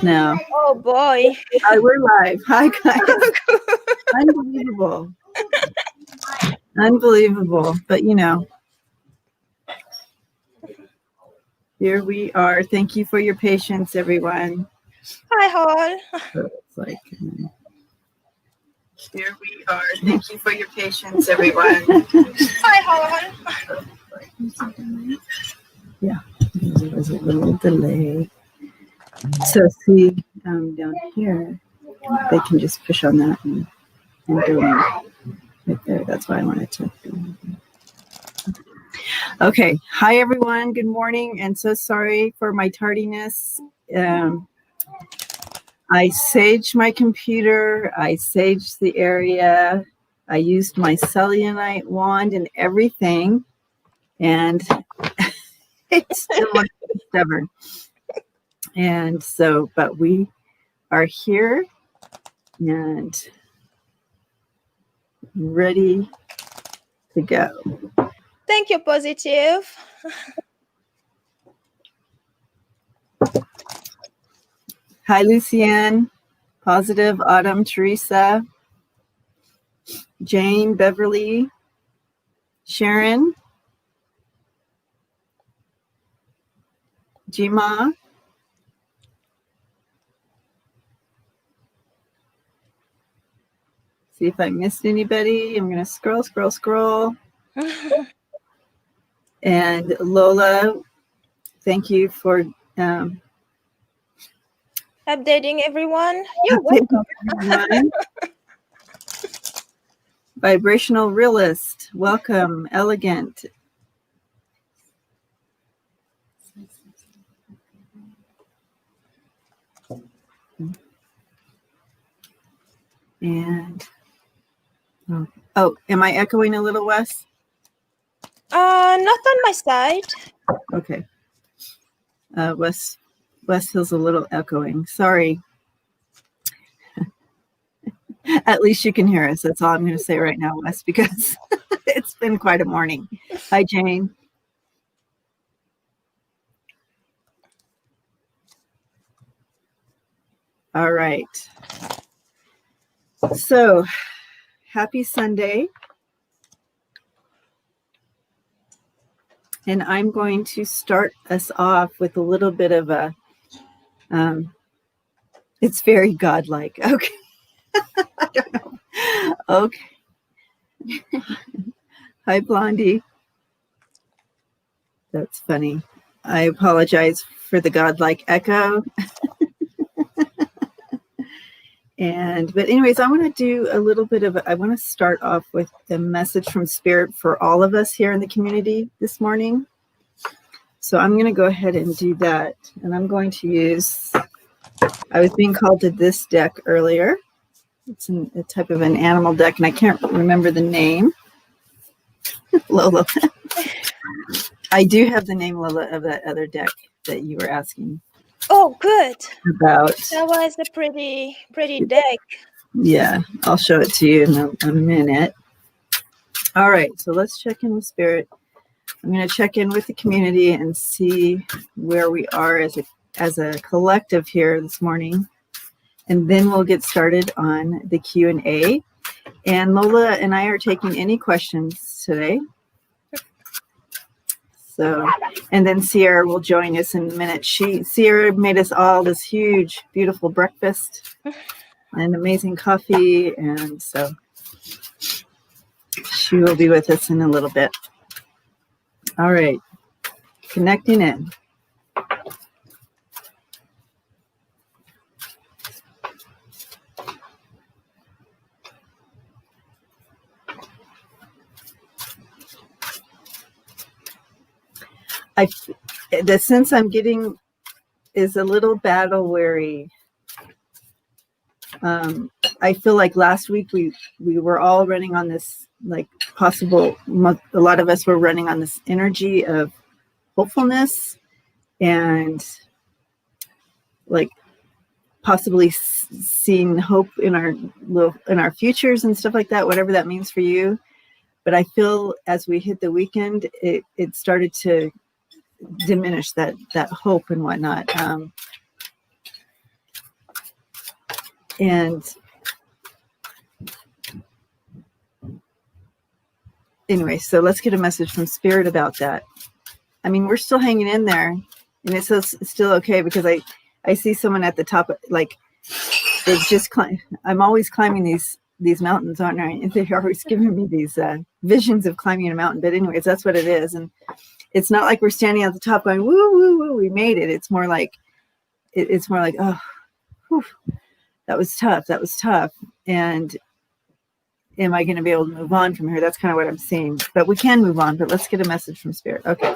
now. Oh boy. Hi, we're live. Hi, guys. Unbelievable. Unbelievable. But here we are. Thank you for your patience, everyone. Hi, all. It's like, here we are. Thank you for your patience, everyone. Hi, all. Yeah, there was a little delay. So see down here, they can just push on that and go in right there. That's why I wanted to. Okay. Hi, everyone. Good morning. And so sorry for my tardiness. I saged my computer. I saged the area. I used my selenite wand and everything. And it's still stubborn. And so, but we are here and ready to go. Thank you, Positive. Hi, Lucienne, Positive, Autumn, Theresa, Jane, Beverly, Sharon, Jima. See if I missed anybody. I'm going to scroll. And Lola, thank you for updating everyone. You're welcome. Vibrational Realist, welcome. Elegant. And oh, am I echoing a little, Wes? Not on my side. Okay. Wes feels a little echoing. Sorry. At least you can hear us. That's all I'm going to say right now, Wes, because it's been quite a morning. Hi, Jane. All right. So, happy Sunday. And I'm going to start us off with a little bit of a, it's very godlike. Okay. I don't know. Okay. Hi, Blondie. That's funny. I apologize for the godlike echo. But anyways, I want to do a little bit of, I want to start off with a message from Spirit for all of us here in the community this morning. So I'm going to go ahead and do that. And I'm going to use, I was being called to this deck earlier. It's a type of an animal deck, and I can't remember the name. Lola. I do have the name, Lola, of that other deck that you were asking. Oh, good. About. That was a pretty deck. Yeah, I'll show it to you in a minute. All right, so let's check in with Spirit. I'm going to check in with the community and see where we are as a collective here this morning. And then we'll get started on the Q&A. And Lola and I are taking any questions today. So, and then Sierra will join us in a minute. Sierra made us all this huge, beautiful breakfast and amazing coffee. And so she will be with us in a little bit. All right, connecting in. The sense I'm getting is a little battle weary. I feel like last week we were all running on this, like a lot of us were running on this energy of hopefulness and like possibly seeing hope in our futures and stuff like that, whatever that means for you. But I feel as we hit the weekend, it started to diminish that hope and whatnot. And anyway, so let's get a message from Spirit about that. I mean, we're still hanging in there, and it's still okay, because I see someone at the top, like they've just I'm always climbing these mountains, aren't I? And they're always giving me these visions of climbing a mountain. But anyways, that's what it is. And it's not like we're standing at the top going, woo, woo, woo, we made it. It's more like, oh, whew, that was tough. And am I going to be able to move on from here? That's kind of what I'm seeing. But we can move on. But let's get a message from Spirit. Okay.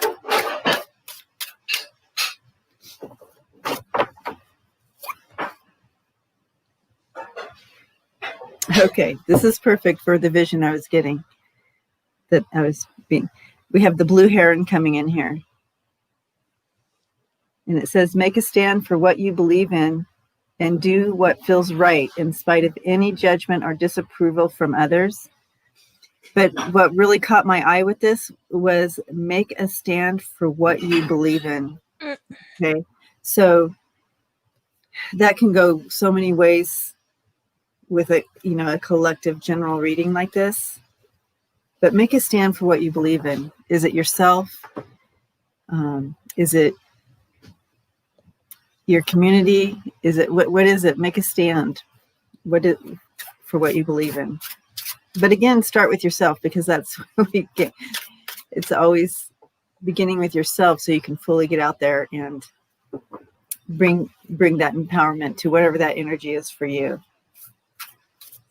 Okay, this is perfect for the vision I was getting. We have the blue heron coming in here. And it says, make a stand for what you believe in and do what feels right in spite of any judgment or disapproval from others. But what really caught my eye with this was make a stand for what you believe in. Okay, so that can go so many ways with a collective general reading like this. But make a stand for what you believe in. Is it yourself? Is it your community? Is it what is it? Make a stand. For what you believe in. But again, start with yourself, because that's what we get. It's always beginning with yourself, so you can fully get out there and bring that empowerment to whatever that energy is for you.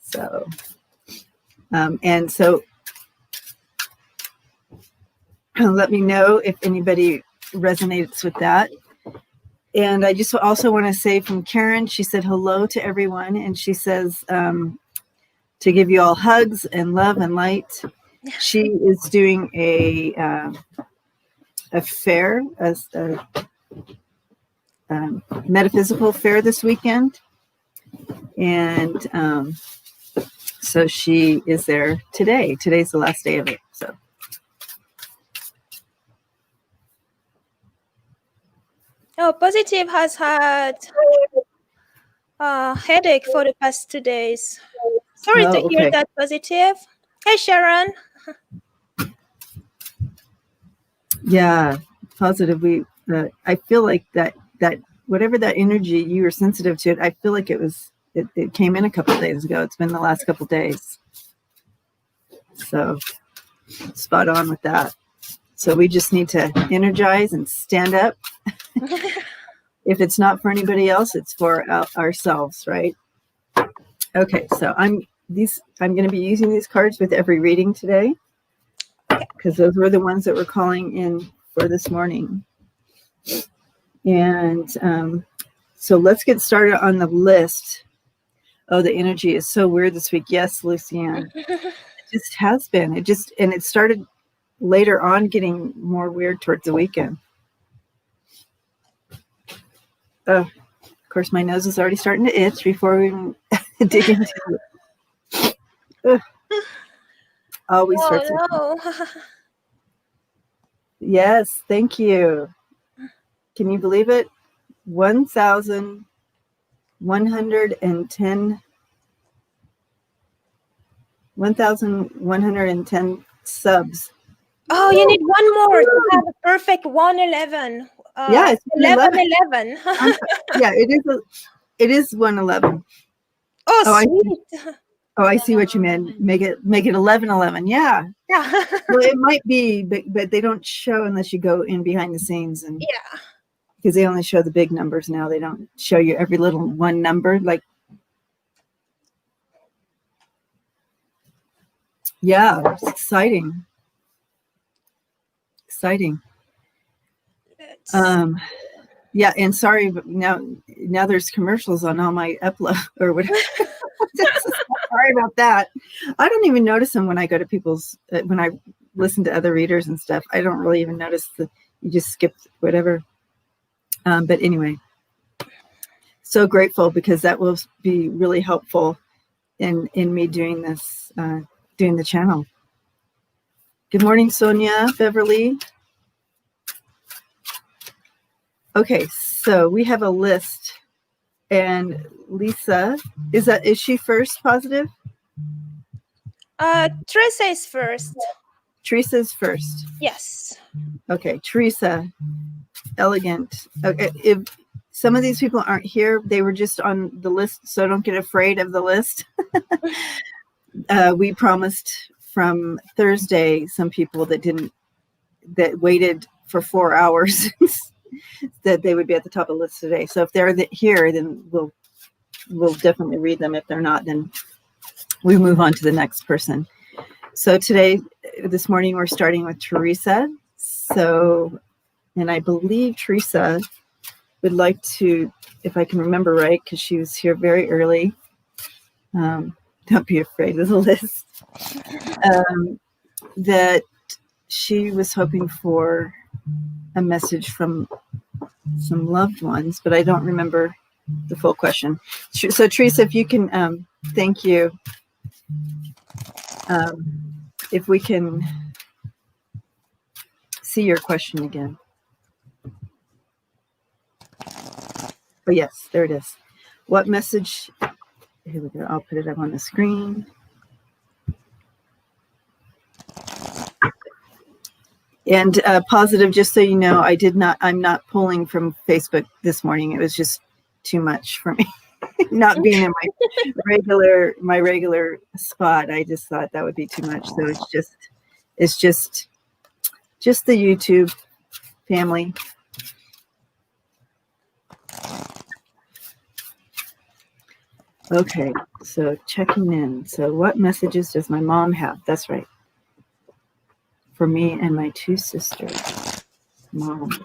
So, and so let me know if anybody resonates with that. And I just also want to say from Karen, she said hello to everyone, and she says to give you all hugs and love and light. She is doing a fair, a metaphysical fair this weekend, and so she is there today. Today's the last day of it. So. Oh, Positive has had a headache for the past 2 days. Sorry to hear that, Positive. Hey, Sharon. Yeah, Positive. I feel like that whatever that energy, you were sensitive to it. I feel like it came in a couple of days ago. It's been the last couple of days. So spot on with that. So we just need to energize and stand up. If it's not for anybody else, it's for ourselves, right? Okay, so I'm going to be using these cards with every reading today, because those were the ones that were calling in for this morning. And so let's get started on the list. Oh, the energy is so weird this week. Yes, Lucianne. It just has been. And it started later on getting more weird towards the weekend. Oh, of course, my nose is already starting to itch before we even dig into it. Always starts. No. Yes, thank you. Can you believe it? 1,110 1,110 subs. Oh, you need one more to have a perfect 111. Yeah, it's 11. Yeah, it is 111. Oh, sweet. I see what you meant. Make it 1111. Yeah. Yeah. Well, it might be, but they don't show unless you go in behind the scenes, and yeah, because they only show the big numbers now. They don't show you every little one number. Like, yeah, it's exciting. Yeah, and sorry, but now there's commercials on all my upload or whatever. Sorry about that. I don't even notice them when I go to people's when I listen to other readers and stuff. I don't really even notice that you just skip whatever. But anyway, so grateful, because that will be really helpful in me doing this, doing the channel. Good morning, Sonia, Beverly. Okay, so we have a list And Lisa, is she first positive? Theresa is first. Teresa's first. Yes. Okay, Theresa, elegant. Okay, if some of these people aren't here, they were just on the list, so don't get afraid of the list. We promised from Thursday some people that waited for 4 hours that they would be at the top of the list today. So if they're here, then we'll definitely read them. If they're not, then we move on to the next person. So this morning, we're starting with Theresa. So, and I believe Theresa would like to, if I can remember right, because she was here very early. Don't be afraid of the list. That she was hoping for a message from some loved ones, but I don't remember the full question. So Theresa, if you can, thank you. If we can see your question again. Oh yes, there it is. What message? Here we go. I'll put it up on the screen. And positive, just so you know, I'm not pulling from Facebook this morning. It was just too much for me. Not being in my regular spot. I just thought that would be too much. So it's just the YouTube family. Okay, so checking in. So what messages does my mom have? That's right. For me and my two sisters. Mom.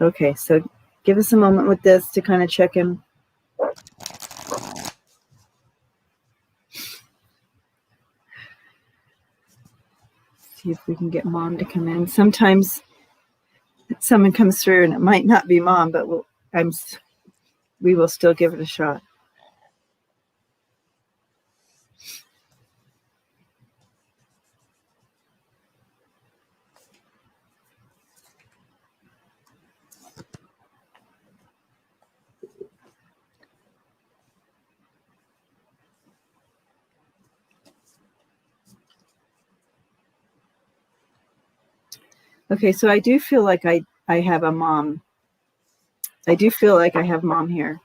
Okay, so give us a moment with this to kind of check in. See if we can get mom to come in. Sometimes someone comes through and it might not be mom, but we will still give it a shot. Okay, so I do feel like I have a mom. I do feel like I have mom here.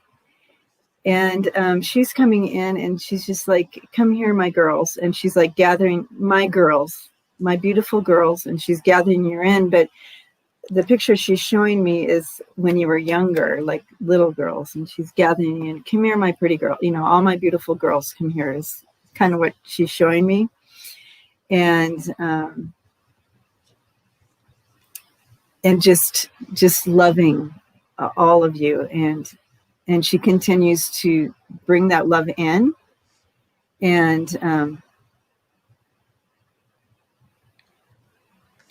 And she's coming in and she's just like, come here, my girls. And she's like gathering my girls, my beautiful girls, and she's gathering you in. But the picture she's showing me is when you were younger, like little girls. And she's gathering you in. Come here, my pretty girl. You know, all my beautiful girls, come here is kind of what she's showing me. And just loving all of you, and she continues to bring that love in, and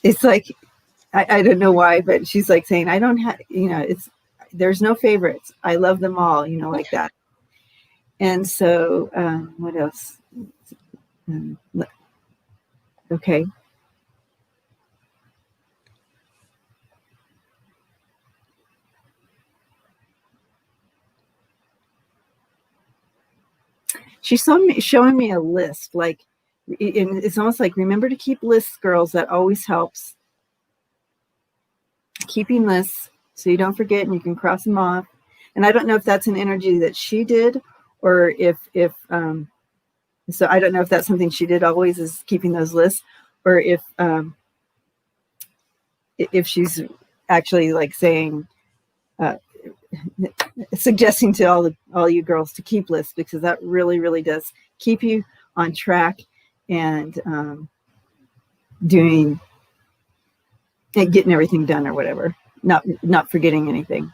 it's like I don't know why, but she's like saying, I don't have, there's no favorites, I love them all, like that. And so what else? Okay. She's showing me a list, like, and it's almost like, remember to keep lists, girls. That always helps. Keeping lists so you don't forget and you can cross them off. And I don't know if that's an energy that she did, or if so I don't know if that's something she did always, is keeping those lists, or if she's actually like saying, suggesting to all you girls to keep lists, because that really, really does keep you on track and doing and getting everything done, or whatever, not forgetting anything.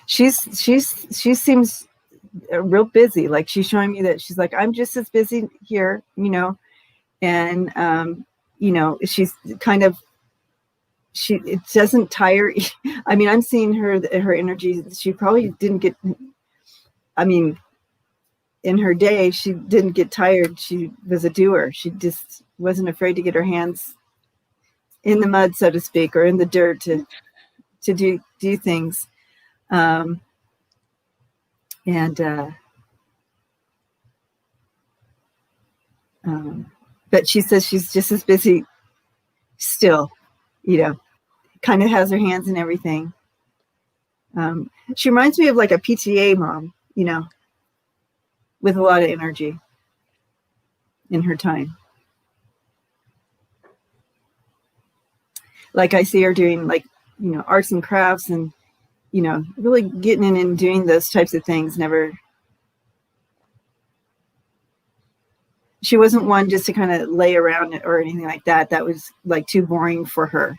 She seems real busy. Like, she's showing me that she's like, I'm just as busy here, and she's kind of, it doesn't tire. I mean, I'm seeing her energy. She probably didn't get, I mean, in her day, she didn't get tired. She was a doer. She just wasn't afraid to get her hands in the mud, so to speak, or in the dirt to to do things. But she says she's just as busy still, kind of has her hands in everything. She reminds me of like a PTA mom, with a lot of energy in her time. Like I see her doing like, arts and crafts and, really getting in and doing those types of things. She wasn't one just to kind of lay around or anything like that. That was like too boring for her.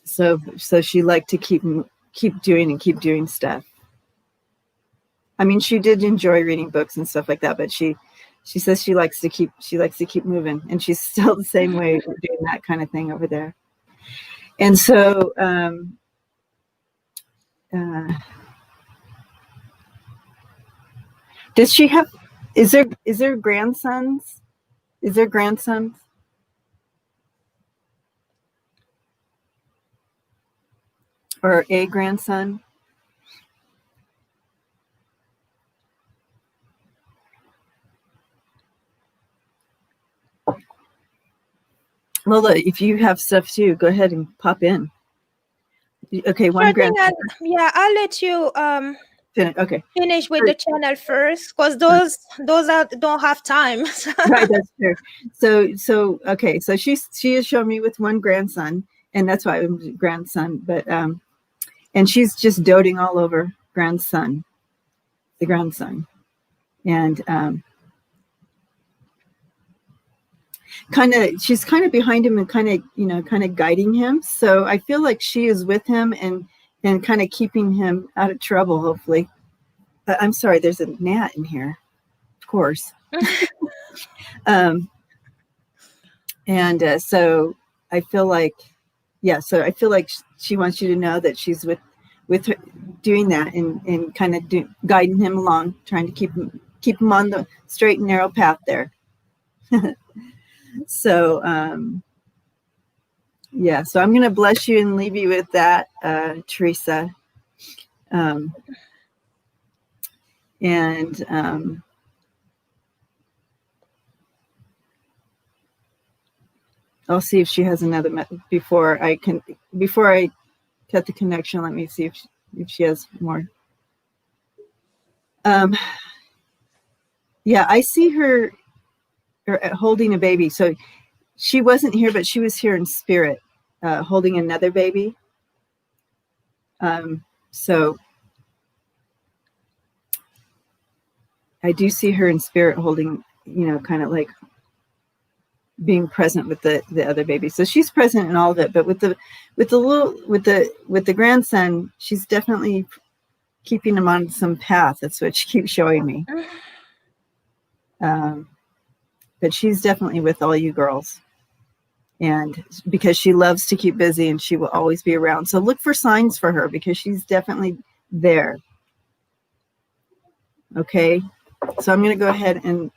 So she liked to keep doing stuff. I mean, she did enjoy reading books and stuff like that, but she says she likes to keep moving, and she's still the same way doing that kind of thing over there. And so, does she have? Is there grandsons? Is there grandsons? Or a grandson? Lola, if you have stuff too, go ahead and pop in. Okay, one grandson. I'll let you finish with the channel first, because those don't have time. Right, that's true. So okay, so she has shown me with one grandson, and that's why it was grandson, but and she's just doting all over the grandson, and she's kind of behind him and kind of guiding him. So I feel like she is with him and kind of keeping him out of trouble, hopefully. I'm sorry, there's a gnat in here, of course. So I feel like, she wants you to know that she's with her doing that and kind of guiding him along, trying to keep him on the straight and narrow path there. So, so I'm going to bless you and leave you with that, Theresa. I'll see if she has another before I cut the connection. Let me see if she has more. I see her holding a baby. So she wasn't here, but she was here in spirit, holding another baby. So I do see her in spirit holding, kind of like being present with the other baby. So she's present in all of it, but with the grandson, she's definitely keeping him on some path. That's what she keeps showing me. But she's definitely with all you girls, and because she loves to keep busy and she will always be around. So look for signs for her, because she's definitely there. Okay. So I'm going to go ahead and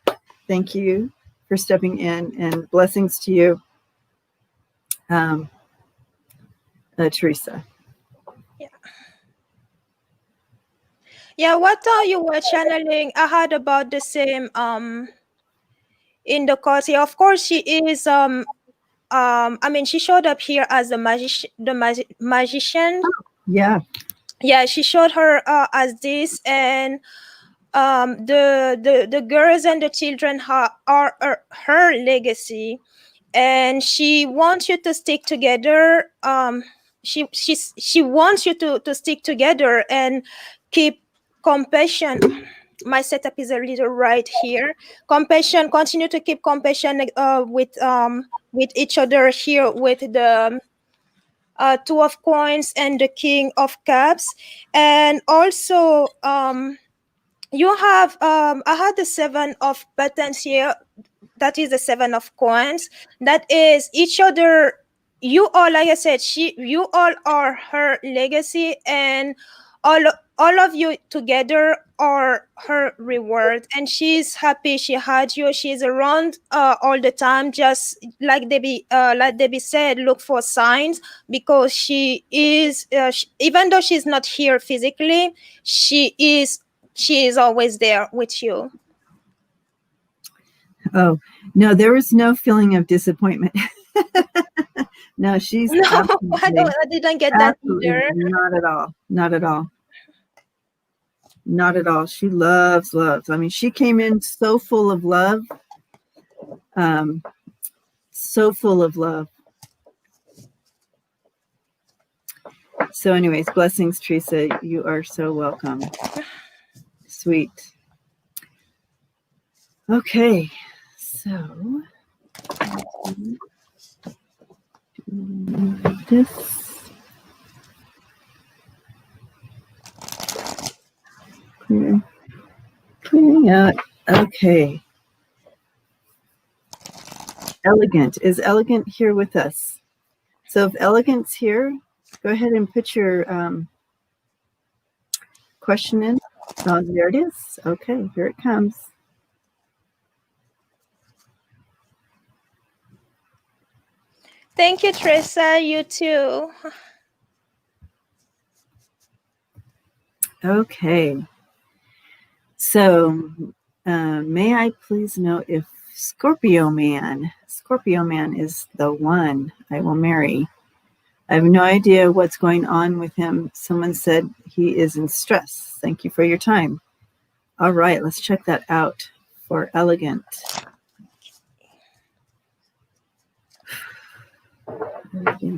thank you for stepping in, and blessings to you, Theresa. What you were channeling, I had about the same in the course here. Of course, she is I mean, she showed up here as the magician. She showed her as this, and the girls and the children are her legacy, and she wants you to stick together. She wants you to stick together and keep compassion. My setup is a little right here. Compassion. Continue to keep compassion with each other here, with the Two of Coins and the King of Cups, and also you have I had the Seven of Buttons here. That is the Seven of Coins. That is each other. You all, like I said, you all are her legacy, and all of you together are her reward, and she's happy she had you. She's around all the time, just like Debbie said, look for signs, because she is even though she's not here physically, she is always there with you. Oh, no, there was no feeling of disappointment. No, she's No, absolutely, I didn't get that either. not at all. Not at all. Not at all. She loves. I mean, she came in so full of love. So full of love. So anyways, blessings, Theresa. You are so welcome. Sweet. Okay, so this clearing out. Okay. Elegant. Is Elegant here with us? So if Elegant's here, go ahead and put your question in. Oh, there it is. Okay, here it comes. Thank you, Theresa. You too. Okay. So may I please know if Scorpio Man is the one I will marry? I have no idea what's going on with him. Someone said he is in stress. Thank you for your time. All right, let's check that out for Elegant.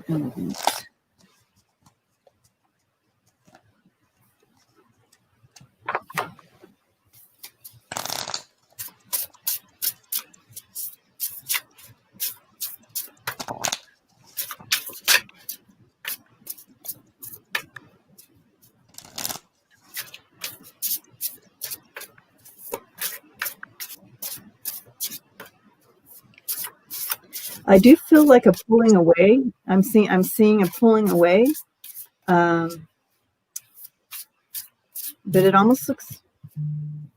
Elegant. I do feel like a pulling away. I'm seeing a pulling away, but it almost looks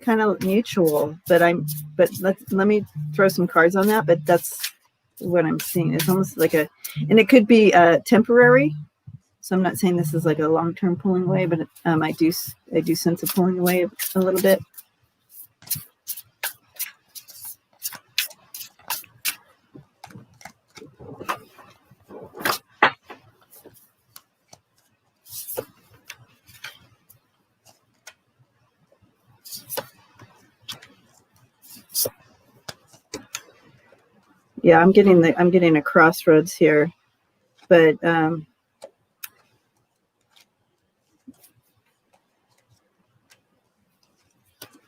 kind of mutual. But let me throw some cards on that. But that's what I'm seeing. It's almost like and it could be temporary. So I'm not saying this is like a long-term pulling away, but I do sense a pulling away a little bit. Yeah, I'm getting a crossroads here, but and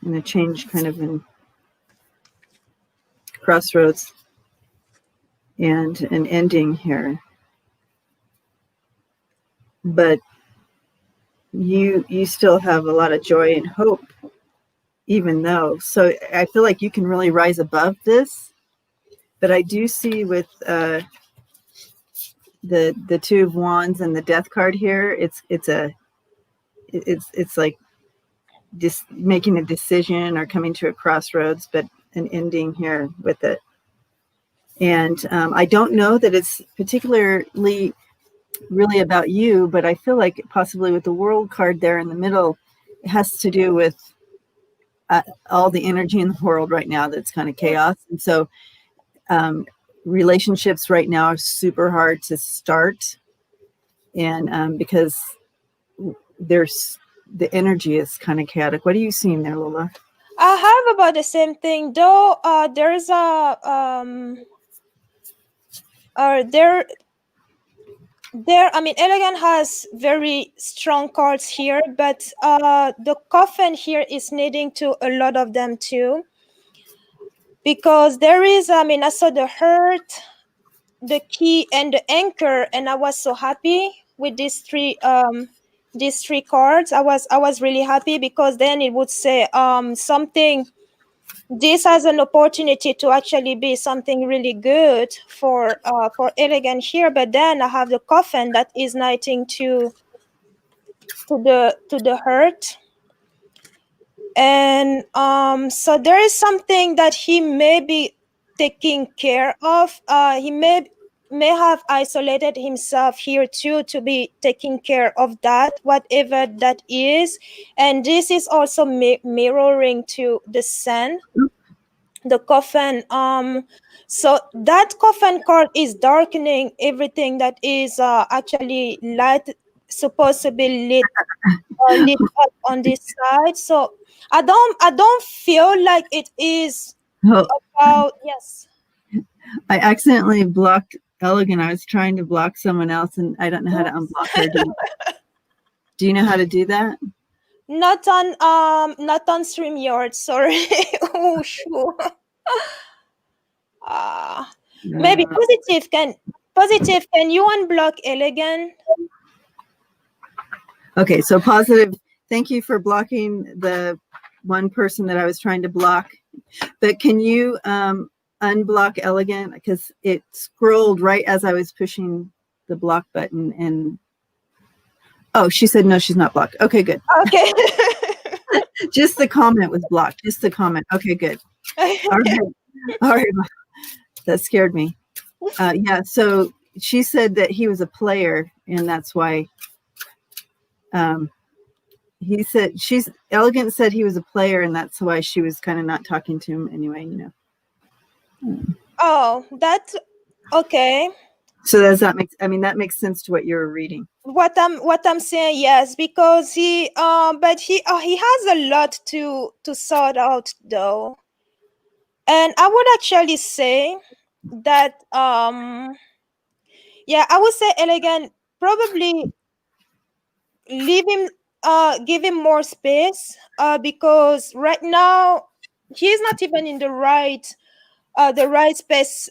a change kind of in crossroads and an ending here. But you still have a lot of joy and hope, even though. So I feel like you can really rise above this. But I do see with the Two of Wands and the Death card here, it's like just making a decision or coming to a crossroads, but an ending here with it. And I don't know that it's particularly really about you, but I feel like possibly with the World card there in the middle, it has to do with all the energy in the world right now that's kind of chaos. And so relationships right now are super hard to start, and because there's the energy is kind of chaotic. What are you seeing there, Lola? I have about the same thing, though. There's a I mean, Elegant has very strong cards here, but the coffin here is needing to a lot of them too, because there is, I mean, I saw the hurt, the key, and the anchor, and I was so happy with these three cards. I was really happy, because then it would say something. This has an opportunity to actually be something really good for Elegant here, but then I have the coffin that is needing to to the hurt. And so there is something that he may be taking care of. He may have isolated himself here too, to be taking care of that, whatever that is. And this is also mirroring to the sun, the coffin. So that coffin card is darkening everything that is actually light, supposed to be lit up on this side. So I don't feel like it is Oh, about, yes. I accidentally blocked Elegant. I was trying to block someone else, and I don't know how to unblock her. Do you know how to do that? Not on StreamYard, sorry. Oh shoot. Maybe positive can you unblock Elegant? Okay, so positive. Thank you for blocking the one person that I was trying to block. But can you unblock Elegant? Because it scrolled right as I was pushing the block button. And oh, she said no, she's not blocked. Okay, good. Okay. Just the comment was blocked. Just the comment. Okay, good. All right. That scared me. Yeah, so she said that he was a player, and that's why he said Elegant said he was a player, and that's why she was kind of not talking to him anyway, you know. Oh, that's okay. So does that make, I mean, that makes sense to what you're reading. What I'm saying, yes, because he but he has a lot to sort out though. And I would actually say that yeah, I would say Elegant probably leave him, give him more space, because right now he's not even in the right space,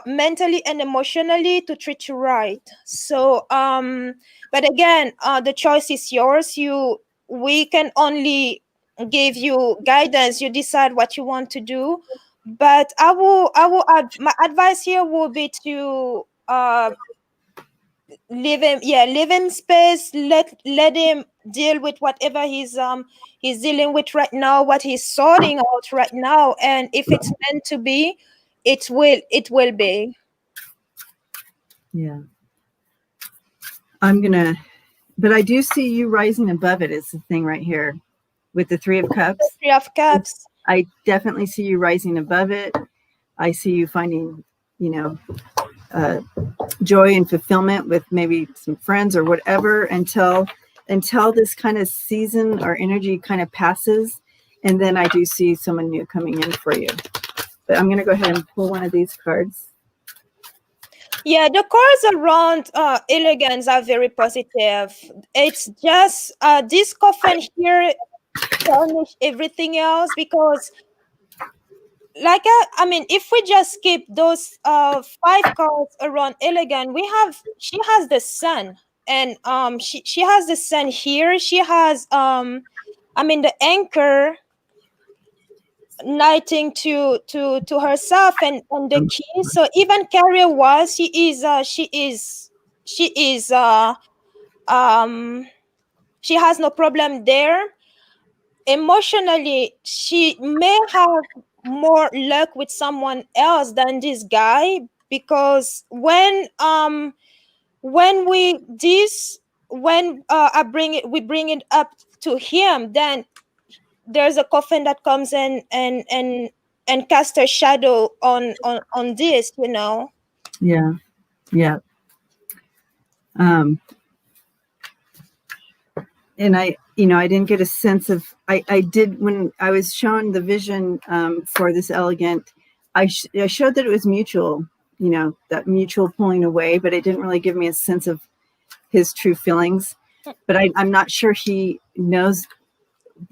mentally and emotionally, to treat you right. So but again, the choice is yours. We can only give you guidance. You decide what you want to do. But my advice here would be to leave him space, let him deal with whatever he's dealing with right now, what he's sorting out right now. And if it's meant to be, it will be. Yeah. But I do see you rising above it, is the thing right here with the Three of Cups. The Three of Cups. I definitely see you rising above it. I see you finding, you know, joy and fulfillment with maybe some friends or whatever until this kind of season or energy kind of passes. And then I do see someone new coming in for you. But I'm going to go ahead and pull one of these cards. Yeah, the cards around Elegance are very positive. It's just this coffin here tarnish everything else, because like I mean, if we just skip those 5 cards around Elegant, she has the sun, and she has the sun here. She has I mean, the anchor knighting to herself, and the key. So even career wise, she has no problem there. Emotionally, she may have more luck with someone else than this guy, because when we bring it up to him, then there's a coffin that comes in and casts a shadow on this, you know. Yeah. And I didn't get a sense of, I did, when I was shown the vision for this Elegant, I showed that it was mutual, you know, that mutual pulling away, but it didn't really give me a sense of his true feelings. But I'm not sure he knows.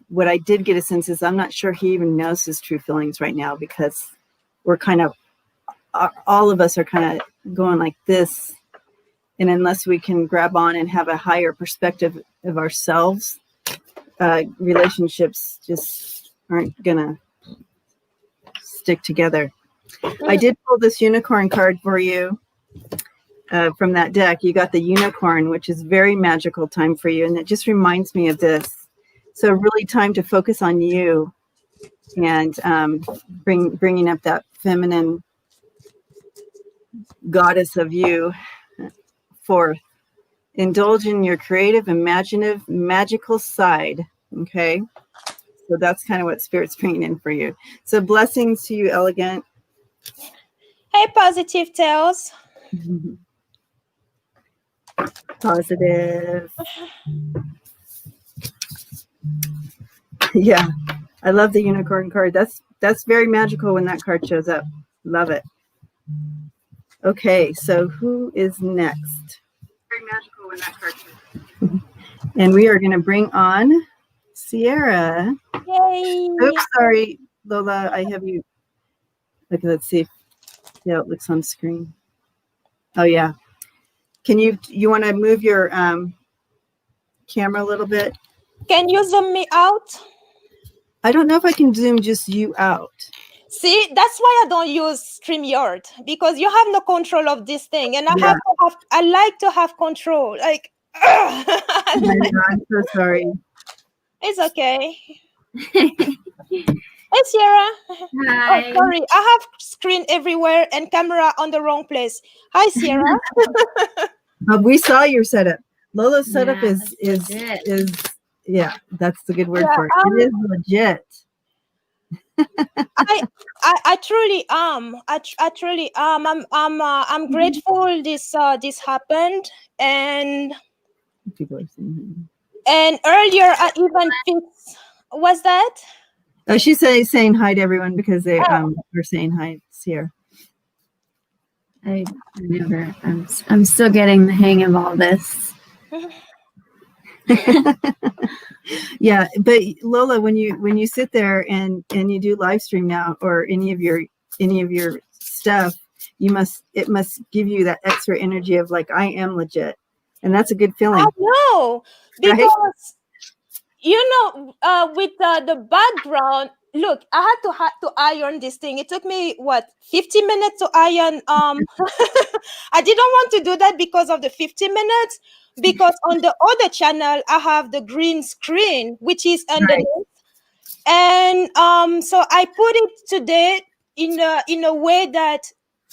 What I did get a sense is I'm not sure he even knows his true feelings right now, because we're kind of, all of us are kind of going like this. And unless we can grab on and have a higher perspective of ourselves, relationships just aren't gonna stick together. I did pull this unicorn card for you. from that deck, you got the unicorn, which is very magical time for you. And it just reminds me of this. So really time to focus on you and bringing up that feminine goddess of you forth. Indulge in your creative, imaginative, magical side. Okay. So that's kind of what Spirit's bringing in for you. So blessings to you, Elegant. Hey, Positive Tales. Positive. Yeah. I love the unicorn card. That's very magical when that card shows up. Love it. Okay, so who is next? Very magical when that card shows up. And we are going to bring on Sierra. Yay. Oops, sorry, Lola. I have you. Okay, let's see if it looks on screen. Oh yeah. Can you want to move your camera a little bit? Can you zoom me out? I don't know if I can zoom just you out. See, that's why I don't use StreamYard, because you have no control of this thing, and I like to have control. Like, I'm so sorry. it's okay. Hey, Sierra. Hi. Oh, sorry, I have screen everywhere and camera on the wrong place. Hi, Sierra. We saw your setup. Lola's setup Yeah, is yeah, that's the good word for it. It is legit. I truly am. I truly am. I'm grateful this happened, and People are saying. And earlier I even fixed. What's that? She's saying hi to everyone because they are saying hi, Sierra. I never. I'm still getting the hang of all this. Yeah, but Lola, when you sit there and you do live stream now or any of your stuff, it must give you that extra energy of like, I am legit, and that's a good feeling. I know, because right? with the background. Look, I had to iron this thing. It took me 50 minutes to iron. I didn't want to do that because of the 50 minutes. Because on the other channel, I have the green screen, which is underneath. Right. And so I put it today in a way that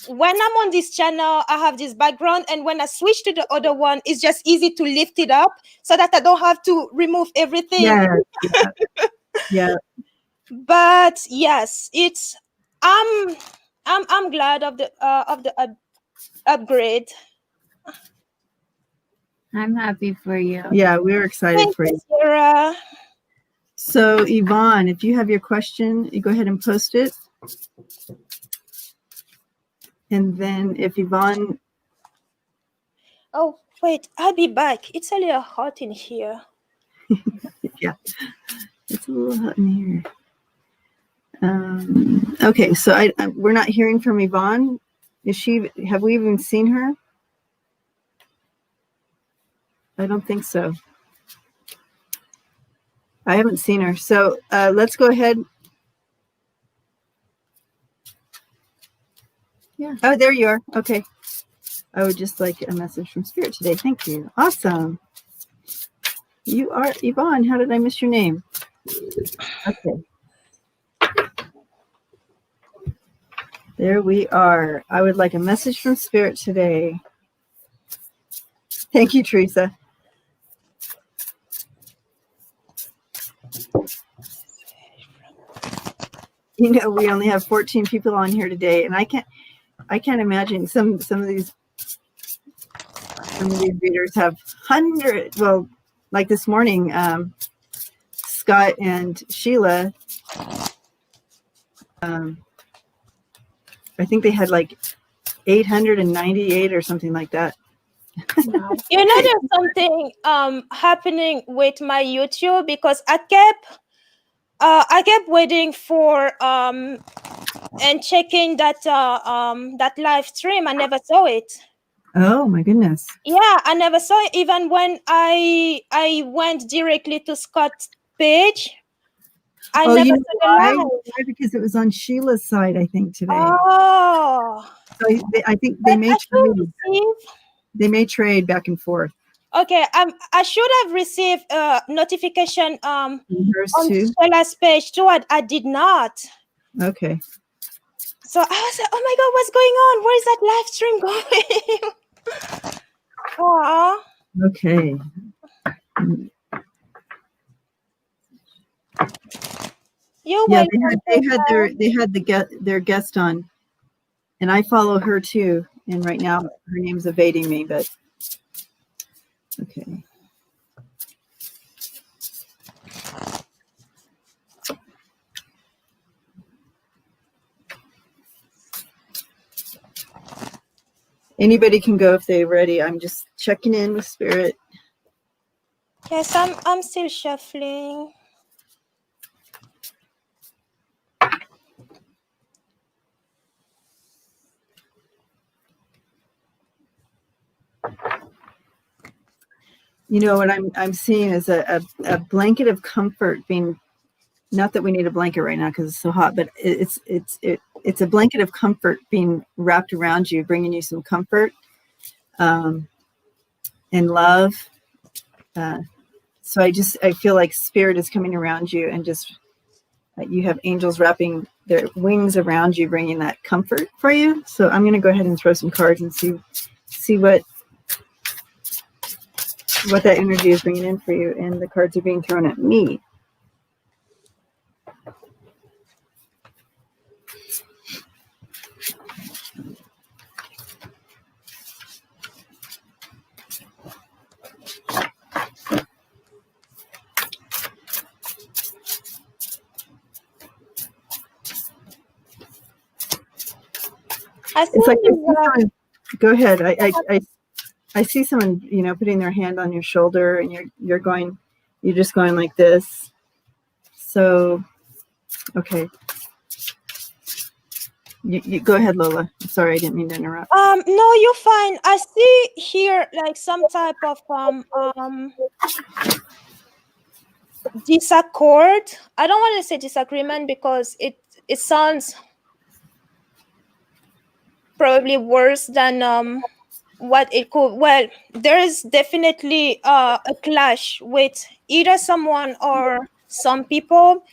when I'm on this channel, I have this background, and when I switch to the other one, it's just easy to lift it up so that I don't have to remove everything. Yeah. But yes, it's I'm glad of the upgrade. I'm happy for you. Yeah, we're excited for you. Sarah. So Yvonne, if you have your question, you go ahead and post it. And then if Yvonne... Oh, wait, I'll be back. It's a little hot in here. Yeah, it's a little hot in here. Okay, so we're not hearing from Yvonne. Have we even seen her? I don't think so. I haven't seen her. So let's go ahead. Yeah. Oh, there you are. Okay. I would just like a message from Spirit today. Thank you. Awesome. You are Yvonne. How did I miss your name? Okay. There we are. I would like a message from Spirit today. Thank you, Theresa. You know, we only have 14 people on here today, and I can't imagine some of these readers have hundreds. Well, like this morning, Scott and Sheila, I think they had like 898 or something like that. You know, there's something happening with my YouTube, because I kept waiting for and checking that live stream. I never saw it. Oh my goodness. Yeah, I never saw it. Even when I went directly to Scott's page, I never saw the live. Why? Because it was on Sheila's side, I think, today. Oh. So I think they may change. They may trade back and forth. Okay, I should have received a notification And hers on too? Sheila's page too. I did not. Okay. So I was like, oh my God, what's going on? Where's that live stream going? Aw. Okay. You're Yeah, welcome. they had their guest on, and I follow her too. And right now her name's evading me, but okay. Anybody can go if they're ready. I'm just checking in with Spirit. Yes, I'm still shuffling. You know what I'm seeing is a blanket of comfort being. Not that we need a blanket right now because it's so hot, but it's a blanket of comfort being wrapped around you, bringing you some comfort and love. So I feel like Spirit is coming around you, and just you have angels wrapping their wings around you, bringing that comfort for you. So I'm going to go ahead and throw some cards and see what that energy is bringing in for you. And the cards are being thrown at me. It's like go ahead. I see someone, putting their hand on your shoulder, and you're just going like this. So, okay. You go ahead, Lola. Sorry, I didn't mean to interrupt. No, you're fine. I see here like some type of disaccord. I don't want to say disagreement because it sounds probably worse than what it could. Well, there is definitely a clash with either someone or some people,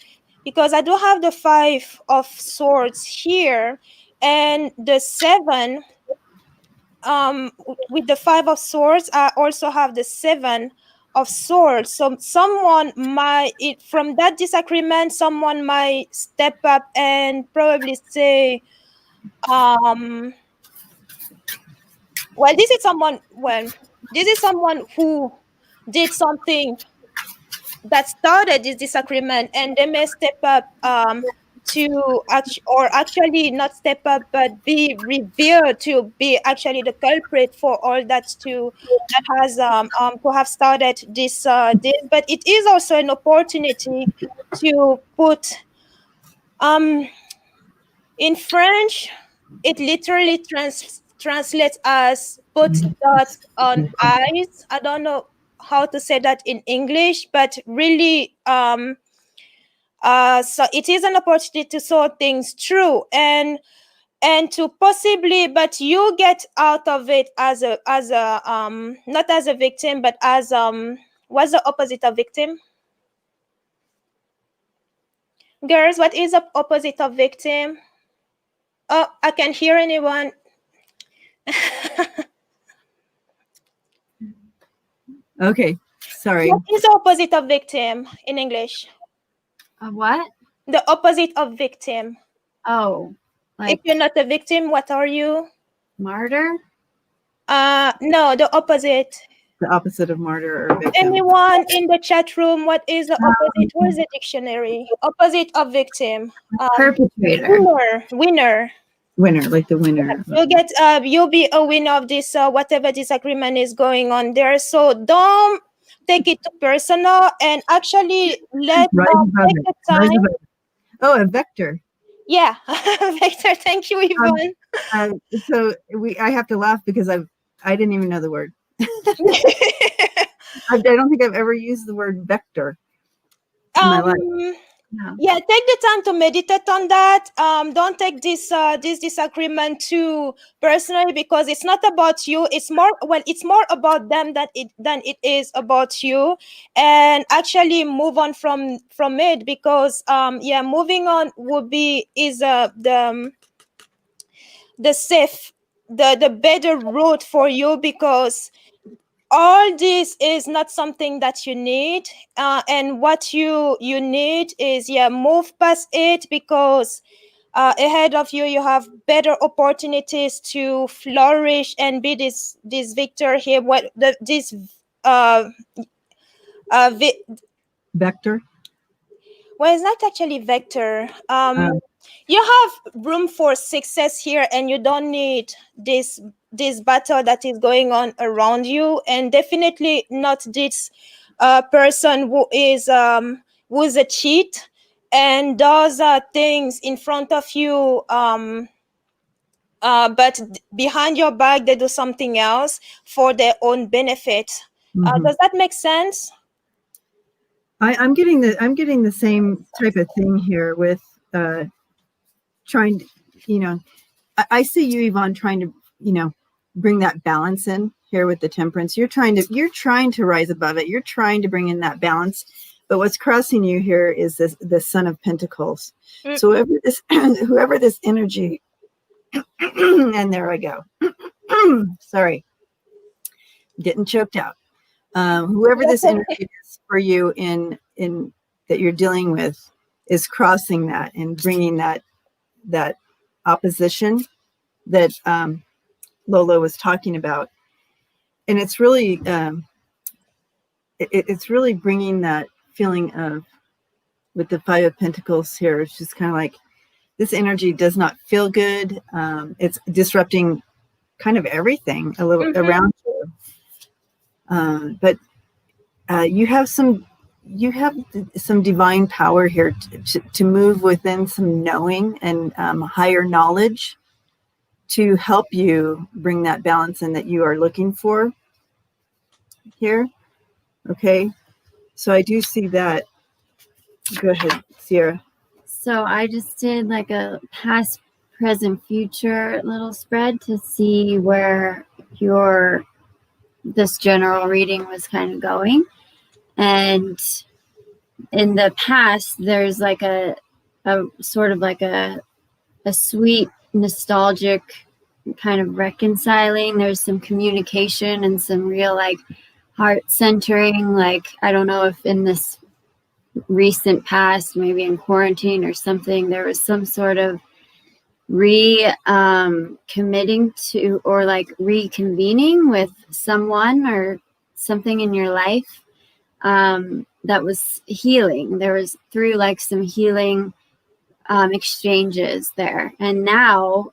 because I do have the 5 of Swords here and the 7. With the 5 of Swords, I also have the 7 of Swords. So someone might, from that disagreement, someone might step up and probably say, well, this is someone who did something that started this disagreement, and they may step up actually not step up, but be revealed to be actually the culprit for all that has to have started this. But it is also an opportunity to put in French. It literally translates as put dots on eyes. I don't know how to say that in English, but really so it is an opportunity to sort things through and to possibly, but you get out of it as a not as a victim, but as what's the opposite of victim? Girls, what is the opposite of victim? Oh, I can't hear anyone. Okay, sorry. What is the opposite of victim in English? What? The opposite of victim. Oh, like if you're not a victim, what are you? martyr? No, the opposite. The opposite of martyr or victim. Anyone in the chat room, what is the opposite? Where's the dictionary? Opposite of victim. Perpetrator. Winner. Winner, like the winner. You'll be a winner of this whatever disagreement is going on there. So don't take it too personal, and actually take the time. Oh, a vector. Yeah, vector. Thank you, Yvonne. So I have to laugh because I didn't even know the word. I don't think I've ever used the word vector in my life. Yeah, take the time to meditate on that. Don't take this disagreement too personally, because it's not about you. It's more about them than it is about you. And actually move on from it, because moving on is the safe, the better route for you, because all this is not something that you need, and what you need is move past it, because ahead of you have better opportunities to flourish and be this victor here, this uh vi- Vector. well, it's not actually vector. You have room for success here, and you don't need this battle that is going on around you, and definitely not this person who's a cheat and does things in front of you, but behind your back they do something else for their own benefit. Does that make sense? I'm getting the same type of thing here with trying to, I see you, Yvonne, trying to, bring that balance in here with the temperance. You're trying to rise above it. You're trying to bring in that balance. But what's crossing you here is the Son of Pentacles. So whoever this energy, and there I go. Sorry, getting choked out. Whoever this energy is for you in that you're dealing with is crossing that and bringing that opposition that Lola was talking about, and it's really it's really bringing that feeling of, with the Five of Pentacles here, it's just kind of like this energy does not feel good. It's disrupting kind of everything a little around you, but you have some divine power here to move within some knowing and higher knowledge to help you bring that balance in that you are looking for here. Okay, so I do see that. Go ahead, Sierra. So I just did like a past, present, future little spread to see where this general reading was kind of going. And in the past, there's like a sort of like a sweet, nostalgic kind of reconciling. There's some communication and some real like heart centering. Like, I don't know if in this recent past, maybe in quarantine or something, there was some sort of committing to, or like reconvening with someone or something in your life that was healing. There was through like some healing exchanges there, and now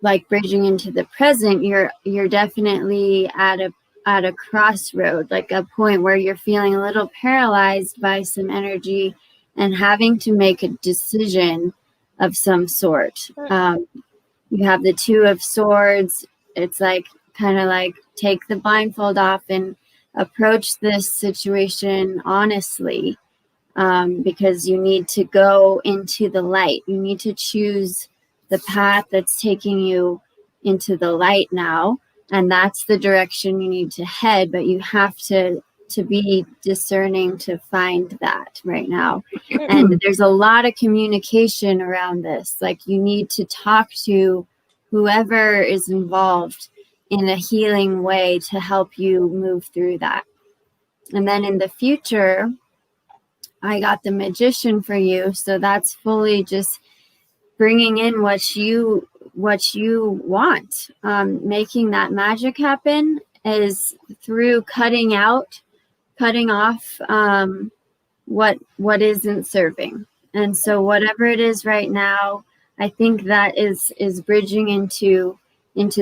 like bridging into the present, you're definitely at a crossroad, like a point where you're feeling a little paralyzed by some energy and having to make a decision of some sort. You have the Two of Swords. It's like kind of like take the blindfold off and approach this situation honestly, because you need to go into the light. You need to choose the path that's taking you into the light now, and that's the direction you need to head, but you have to be discerning to find that right now. And there's a lot of communication around this. Like, you need to talk to whoever is involved in a healing way to help you move through that. And then in the future, I got the Magician for you. So that's fully just bringing in what you want. Making that magic happen is through cutting off what isn't serving. And so whatever it is right now, I think that is bridging into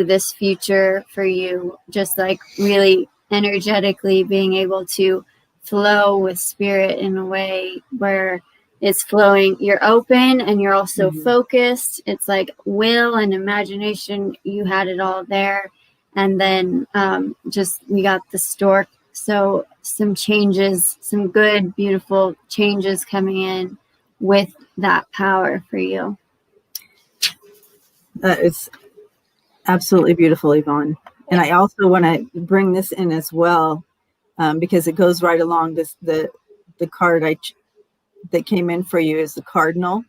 this future for you, just like really energetically being able to flow with spirit in a way where it's flowing. You're open and you're also focused. It's like will and imagination. You had it all there. And then just we got the So some changes, some good, beautiful changes coming in with that power for you. That is absolutely beautiful, Yvonne. And I also want to bring this in as well, because it goes right along this. The card that came in for you is the cardinal,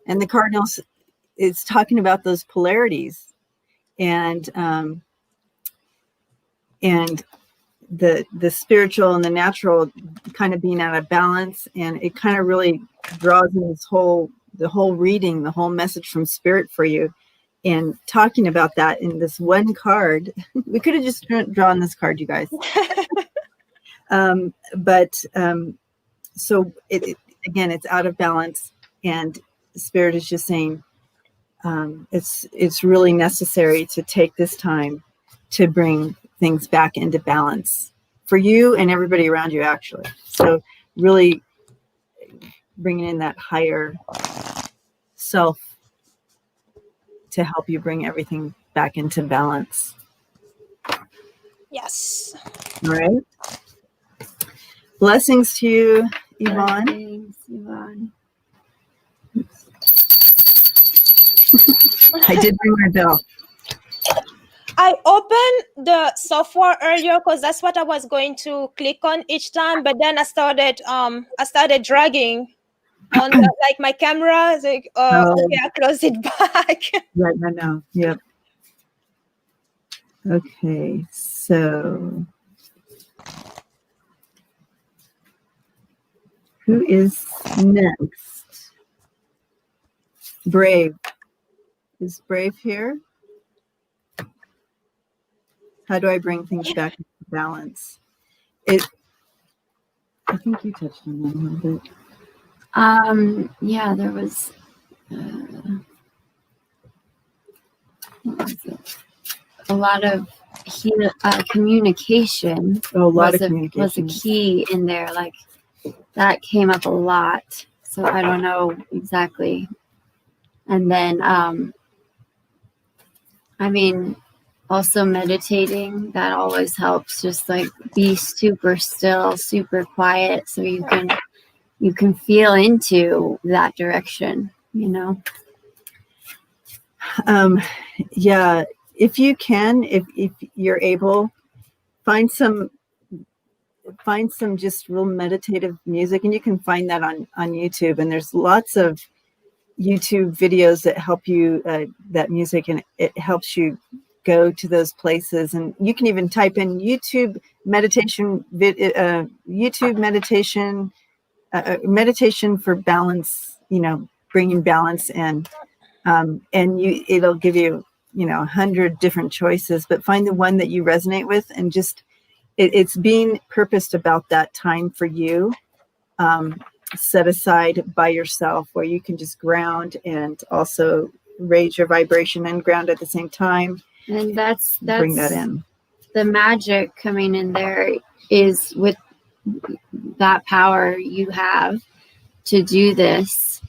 and the cardinals is talking about those polarities, and the spiritual and the natural kind of being out of balance, and it kind of really draws in the whole reading, the whole message from spirit for you. And talking about that in this one card, we could have just drawn this card, you guys. So again, it's out of balance, and Spirit is just saying it's really necessary to take this time to bring things back into balance for you and everybody around you, actually. So really bringing in that higher self to help you bring everything back into balance. Yes. All right. Blessings to you, Yvonne. Blessings, Yvonne. I did ring my bell. I opened the software earlier because that's what I was going to click on each time, but then I started dragging on like my camera. Like, okay, I closed it back. Right, I know. Yep. Okay, so who is next? Brave. Is Brave here? How do I bring things back into balance? I think you touched on that a little bit. Yeah, there was, what was it? A lot of communication. Oh, a lot of communication was a key in there. Like that came up a lot. So I don't know exactly. And then, I mean, also meditating, that always helps. Just like be super still, super quiet, so you can feel into that direction, you know? Yeah, if you can, if you're able, find some just real meditative music, and you can find that on YouTube, and there's lots of YouTube videos that help you that music, and it helps you go to those places. And you can even type in YouTube meditation meditation for balance, bringing balance, and it'll give you 100 different choices, but find the one that you resonate with, and just it's being purposed about that time for you, set aside by yourself, where you can just ground and also raise your vibration and ground at the same time. And that's bring that in. The magic coming in there is with that power you have to do this.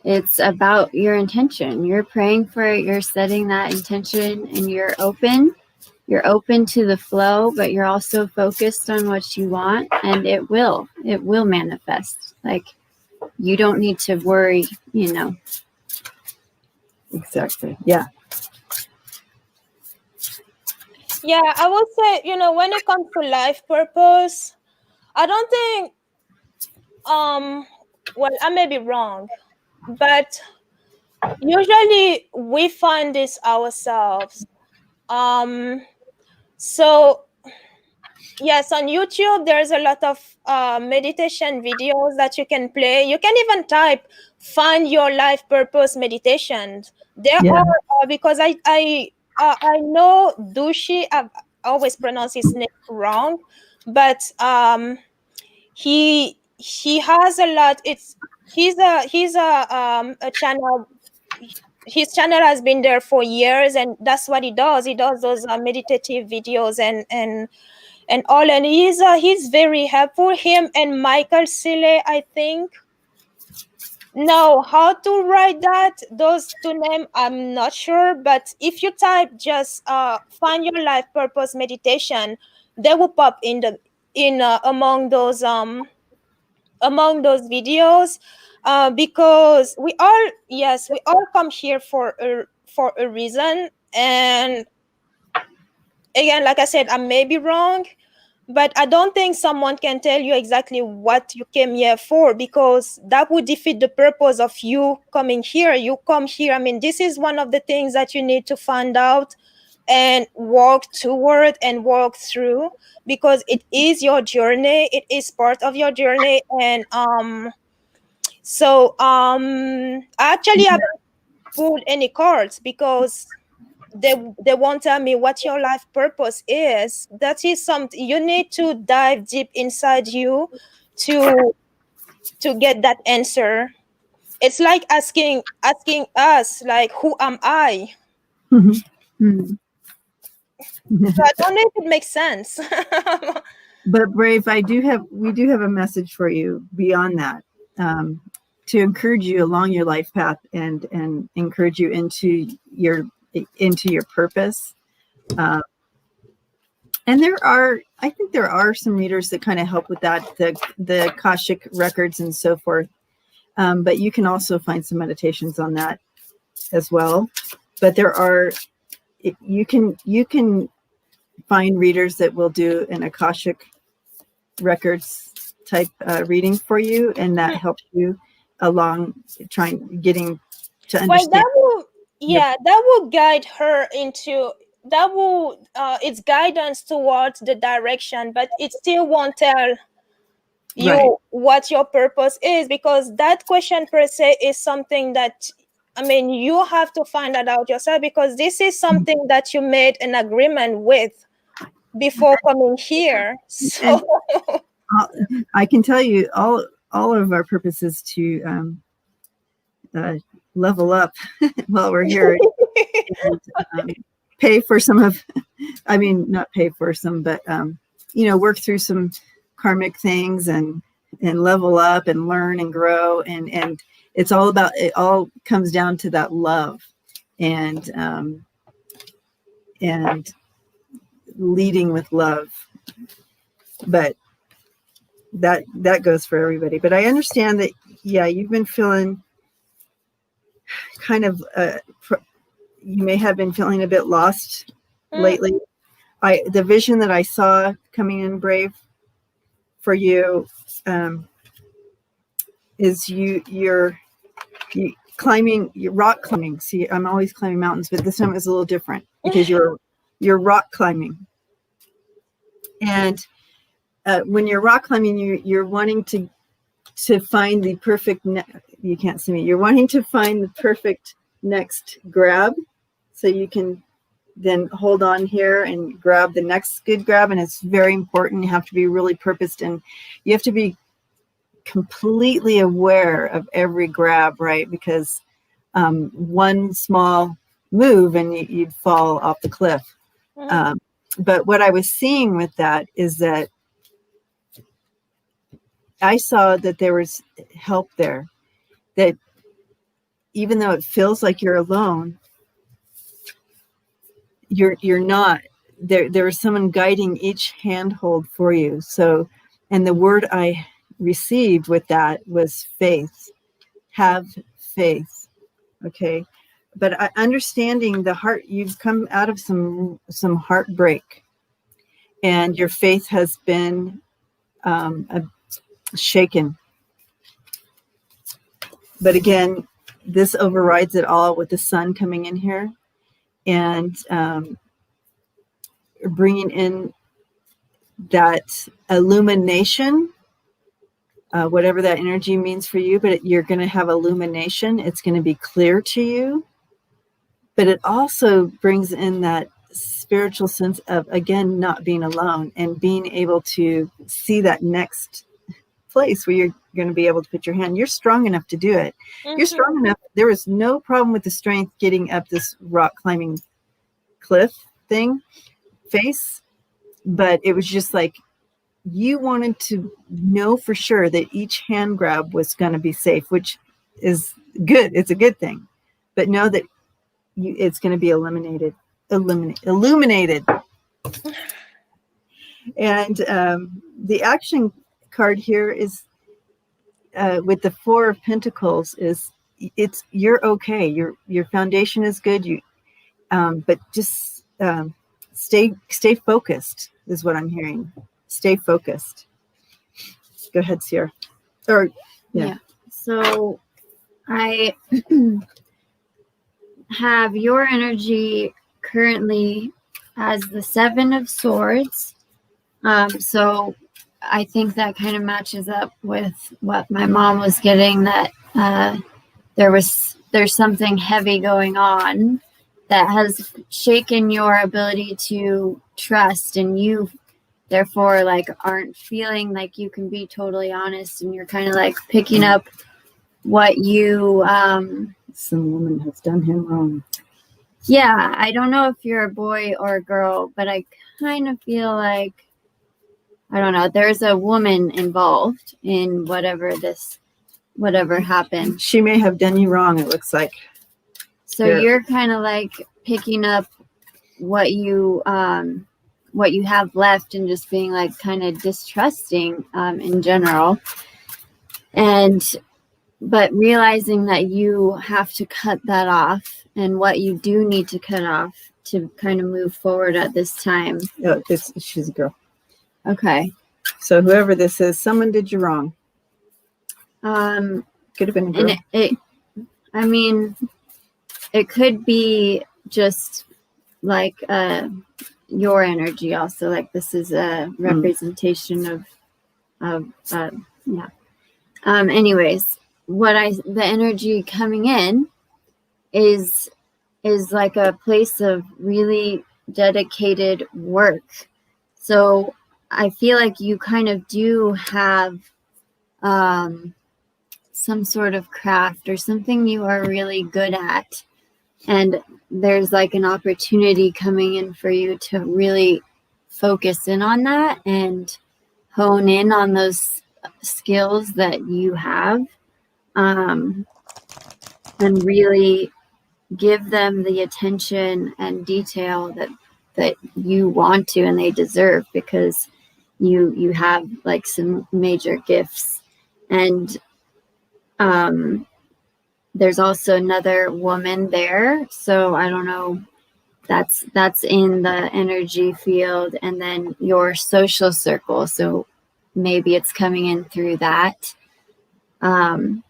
It's about your intention. You're praying for it, you're setting that intention, and you're open to the flow, but you're also focused on what you want, and it will manifest. Like, you don't need to worry, Exactly. Yeah. Yeah, I would say, when it comes to life purpose, I don't think, well, I may be wrong, but usually we find this ourselves. So yes, on YouTube, there's a lot of meditation videos that you can play. You can even type, find your life purpose meditations. There are, because I know Dushi, I've always pronounced his name wrong, but he has a lot. He's a channel. His channel has been there for years, and that's what he does. He does those meditative videos and all, and he's very helpful. Him and Michael Sille, I think. No, how to write that? Those two names, I'm not sure. But if you type just find your life purpose meditation, they will pop in the in among those videos. Because we all come here for a reason. And again, like I said, I may be wrong, but I don't think someone can tell you exactly what you came here for, because that would defeat the purpose of you coming here. You come here, I mean, this is one of the things that you need to find out and work toward and work through, because it is your journey, it is part of your journey. And I actually haven't pulled any cards, because they won't tell me what your life purpose is. That is something you need to dive deep inside you to get that answer. It's like asking us, like, who am I? Mhm. So I don't know if it makes sense. But Brave, we do have a message for you beyond that, to encourage you along your life path and encourage you into your purpose. And I think there are some readers that kind of help with that, the Akashic records and so forth. But you can also find some meditations on that as well. But you can find readers that will do an Akashic records type reading for you, and that helps you along getting to understand. Well, that will guide her into that will it's guidance towards the direction, but it still won't tell you Right. what your purpose is, because that question per se is something that, I mean, you have to find that out yourself, because this is something that you made an agreement with before coming here. So I can tell you all of our purpose is to level up while we're here. And, pay for some of, I mean, not pay for some, but work through some karmic things and level up and learn and grow, and it's all about, it all comes down to that love and leading with love. But that goes for everybody. But I understand that, yeah, you've been feeling kind of you may have been feeling a bit lost lately. The vision that I saw coming in, Brave, for you is you're climbing, you're rock climbing. See, I'm always climbing mountains, but this time it's a little different because you're rock climbing. And when you're rock climbing, you're wanting to find the perfect, you can't see me, you're wanting to find the perfect next grab, so you can then hold on here and grab the next good grab. And it's very important. You have to be really purposed, and you have to be completely aware of every grab, right? Because one small move and you'd fall off the cliff. But what I was seeing with that is that I saw that there was help there, that even though it feels like you're alone, you're not. There is someone guiding each handhold for you. So, and the word I received with that was faith. Have faith. Okay. But understanding the heart, you've come out of some heartbreak, and your faith has been shaken. But again, this overrides it all with the sun coming in here and bringing in that illumination, whatever that energy means for you. But you're going to have illumination. It's going to be clear to you. But it also brings in that spiritual sense of, again, not being alone and being able to see that next place where you're going to be able to put your hand. You're strong enough to do it. You're strong enough. There was no problem with the strength getting up this rock climbing cliff thing face, but it was just like you wanted to know for sure that each hand grab was going to be safe, which is good. It's a good thing. But know that it's going to be illuminated. And the action card here is with the Four of Pentacles is you're okay. Your foundation is good. But just stay focused is what I'm hearing. Stay focused. Go ahead, Sierra. Or yeah. So I have your energy currently as the Seven of Swords. So I think that kind of matches up with what my mom was getting, that there's something heavy going on that has shaken your ability to trust, and you therefore like aren't feeling like you can be totally honest, and you're kind of like picking up what you some woman has done him wrong. Yeah, I don't know if you're a boy or a girl, but I kind of feel like, I don't know, there's a woman involved in whatever happened. She may have done you wrong, it looks like. So you're kind of like picking up what you have left and just being like kind of distrusting in general, but realizing that you have to cut that off, and what you do need to cut off to kind of move forward at this time. Oh, she's a girl. Okay. So whoever this is, someone did you wrong. Could have been a girl. And it could be just like your energy also, like this is a representation of anyways, the energy coming in is like a place of really dedicated work. So I feel like you kind of do have some sort of craft or something you are really good at, and there's like an opportunity coming in for you to really focus in on that and hone in on those skills that you have, and really give them the attention and detail that you want to and they deserve, because you have like some major gifts. And there's also another woman there, so I don't know, that's in the energy field, and then your social circle, so maybe it's coming in through that. And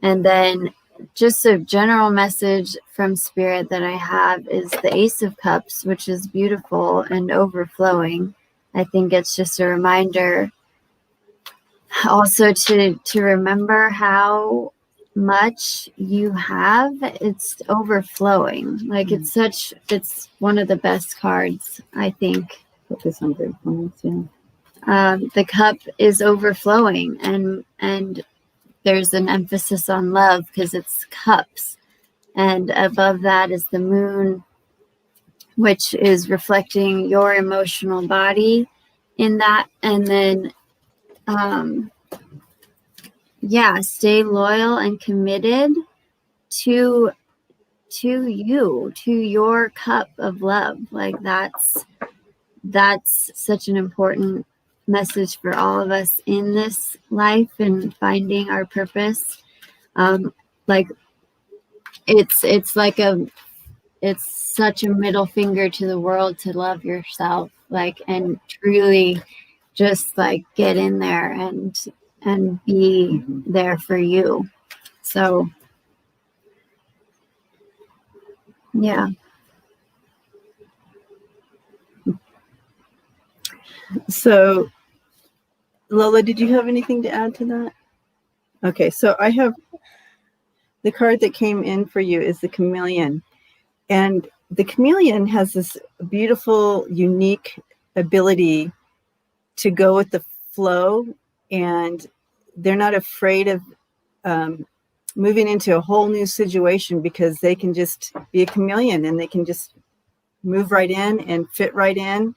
then just a general message from Spirit that I have is the Ace of Cups, which is beautiful and overflowing. I think it's just a reminder also to remember how much you have. It's overflowing. Like it's one of the best cards, I think. Focus on gratefulness, yeah. The cup is overflowing, and there's an emphasis on love because it's cups, and above that is the moon, which is reflecting your emotional body in that. And then stay loyal and committed to your cup of love. Like that's such an important message for all of us in this life and finding our purpose. Like it's such a middle finger to the world to love yourself, like, and truly just like get in there and be there for you. So yeah. So Lola, did you have anything to add to that? Okay, so I have the card that came in for you is the Chameleon. And the Chameleon has this beautiful, unique ability to go with the flow, and they're not afraid of moving into a whole new situation, because they can just be a chameleon and they can just move right in and fit right in.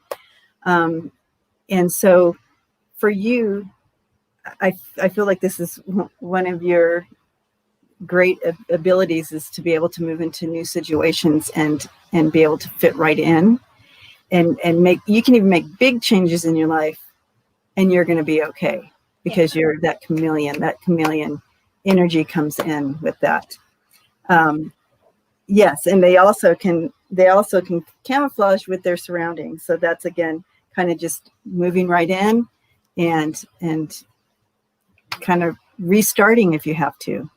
And so for you, I feel like this is one of your great abilities is to be able to move into new situations and be able to fit right in and you can even make big changes in your life and you're going to be okay because you're that chameleon energy comes in with that. Yes. And they also can camouflage with their surroundings. So that's, again, kind of just moving right in and kind of restarting if you have to.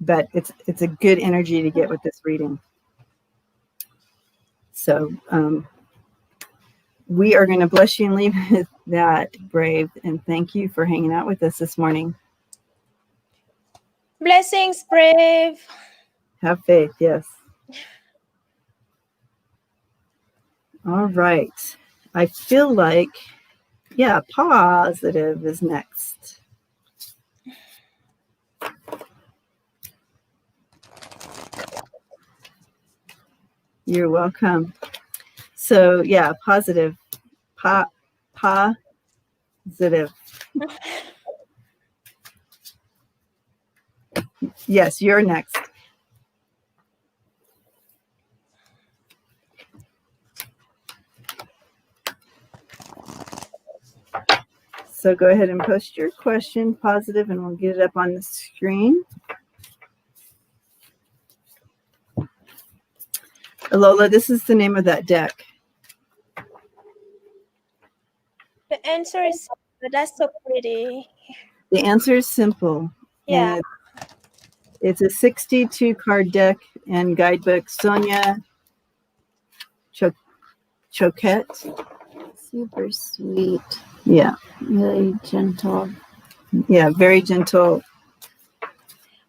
But it's a good energy to get with this reading. So we are going to bless you and leave with that, Brave. And thank you for hanging out with us this morning. Blessings, Brave. Have faith, yes. All right. I feel like, Positive is next. You're welcome. So, Positive. Positive. Yes, you're next. So go ahead and post your question, Positive, and we'll get it up on the screen. Lola, this is the name of that deck. The answer is, that's so pretty. The answer is simple. Yeah. And it's a 62 card deck and guidebook. Sonia Choquette. Super sweet. Yeah. Really gentle. Yeah, very gentle.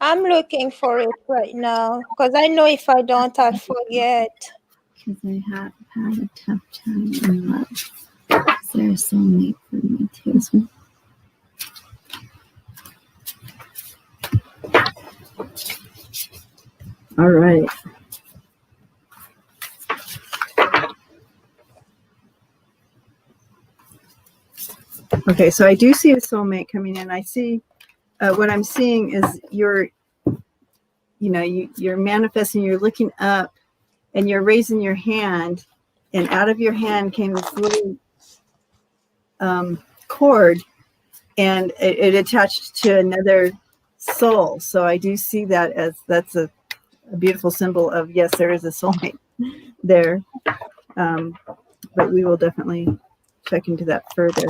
I'm looking for it right now because I know if I don't, I'll forget. Because I have had a tough time in love. Is there a soulmate for me too? All right. Okay, so I do see a soulmate coming in. I see what I'm seeing is you're manifesting, you're looking up and you're raising your hand, and out of your hand came this little cord, and it attached to another soul. So I do see that as that's a beautiful symbol of, yes, there is a soulmate there. But we will definitely check into that further.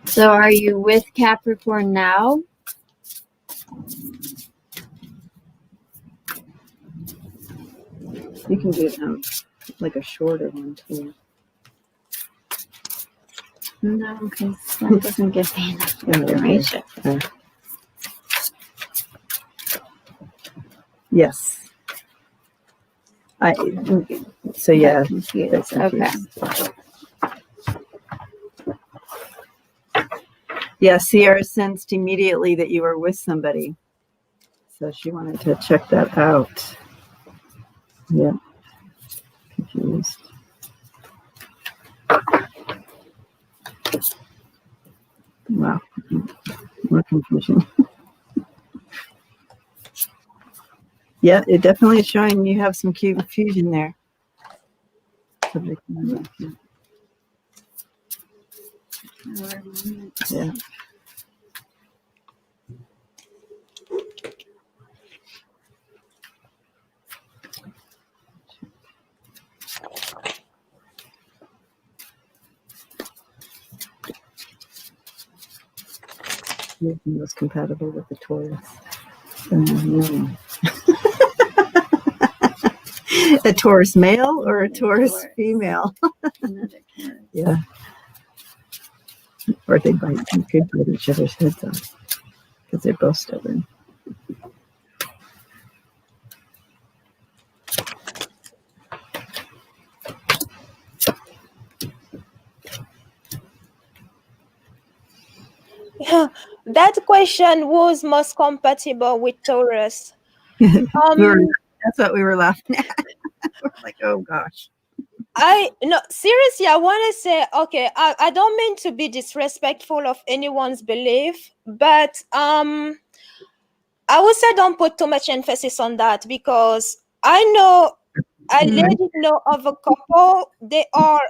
So are you with Capricorn now? You can do like a shorter one too. No, because that doesn't give me enough information. Yes. So yeah. Confused. Okay. Yeah, Sierra sensed immediately that you were with somebody. So she wanted to check that out. Yeah. Confused. Wow. More confusion. Yeah, it definitely is showing you have some confusion there. Subject matter. Yeah. Most compatible with the Taurus. A Taurus male or a Taurus female? Yeah. Or they could bite each other's heads off. because they're both stubborn. Yeah, that question was most compatible with Taurus. That's what we were laughing at. We're like, oh gosh. Seriously, I want to say, okay, I don't mean to be disrespectful of anyone's belief, but I would say don't put too much emphasis on that, because I already know of a couple. They are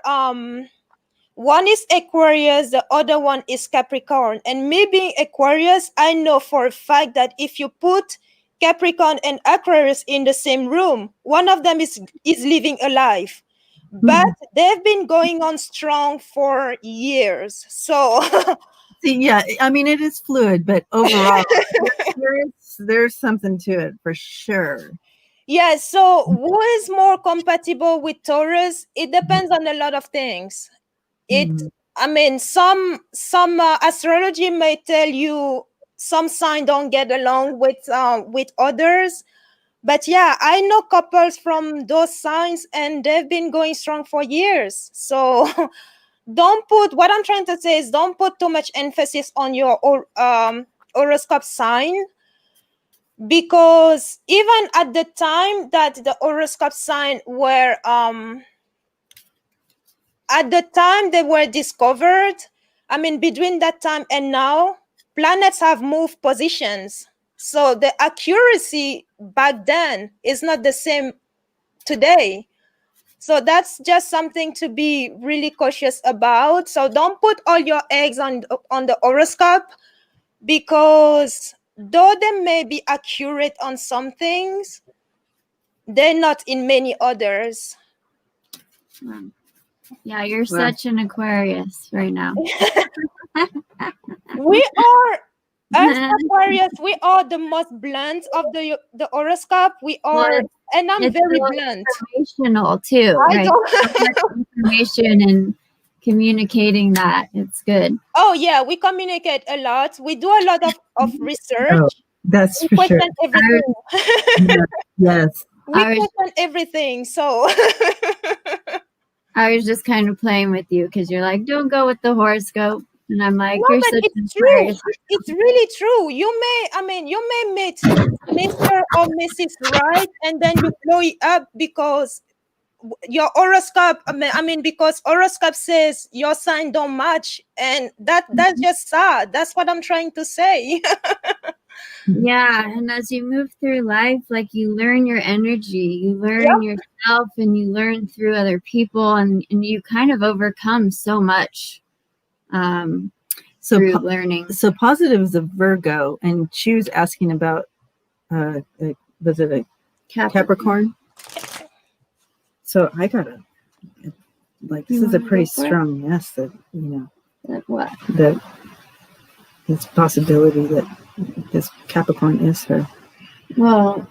one is Aquarius, the other one is Capricorn. And me being Aquarius, I know for a fact that if you put Capricorn and Aquarius in the same room, one of them is living a life. But they've been going on strong for years. So see, yeah, I mean, it is fluid, but overall, there's something to it for sure. Yeah, so who is more compatible with Taurus? It depends on a lot of things. I mean, some astrology may tell you some sign don't get along with others, but yeah, I know couples from those signs and they've been going strong for years. So what I'm trying to say is don't put too much emphasis on your horoscope sign, because even at the time that the horoscope sign were at the time they were discovered, I mean, between that time and now, planets have moved positions. So the accuracy back then is not the same today. So that's just something to be really cautious about. So don't put all your eggs on the horoscope, because though they may be accurate on some things, they're not in many others. Yeah, you're such an Aquarius right now. We are, as Aquarius, we are the most blunt of the horoscope. We are, and I'm very blunt. Informational too, right? Information and communicating that, it's good. Oh yeah, we communicate a lot. We do a lot of research. Oh, that's for sure. Everything. Yes. We question everything. So I was just kind of playing with you because you're like, don't go with the horoscope. And I'm like, no, you're but such it's true. It's really true. You may meet Mr. or Mrs. Right, and then you blow it up because your horoscope, because horoscope says your sign don't match, and that's just sad. That's what I'm trying to say. Yeah, and as you move through life, like you learn your energy, you learn yourself, and you learn through other people, and you kind of overcome so much through learning. So Positive is a Virgo, and she was asking about, was it a Capricorn? So I got this is a pretty strong yes that, what? That it's possibility that this Capricorn is her. Well,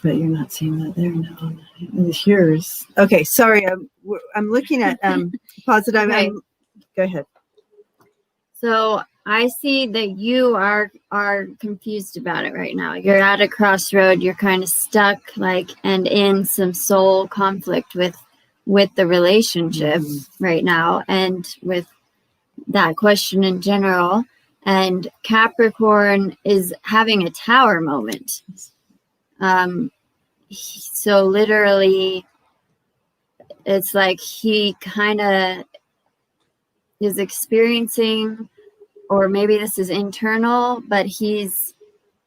but you're not seeing that there now. It's yours. Okay, sorry. I'm looking at Positive. Right. Go ahead. So I see that you are confused about it right now. You're at a crossroad. You're kind of stuck, and in some soul conflict with the relationship right now, and with that question in general. And Capricorn is having a tower moment. So literally, it's like he kind of is experiencing, or maybe this is internal, but he's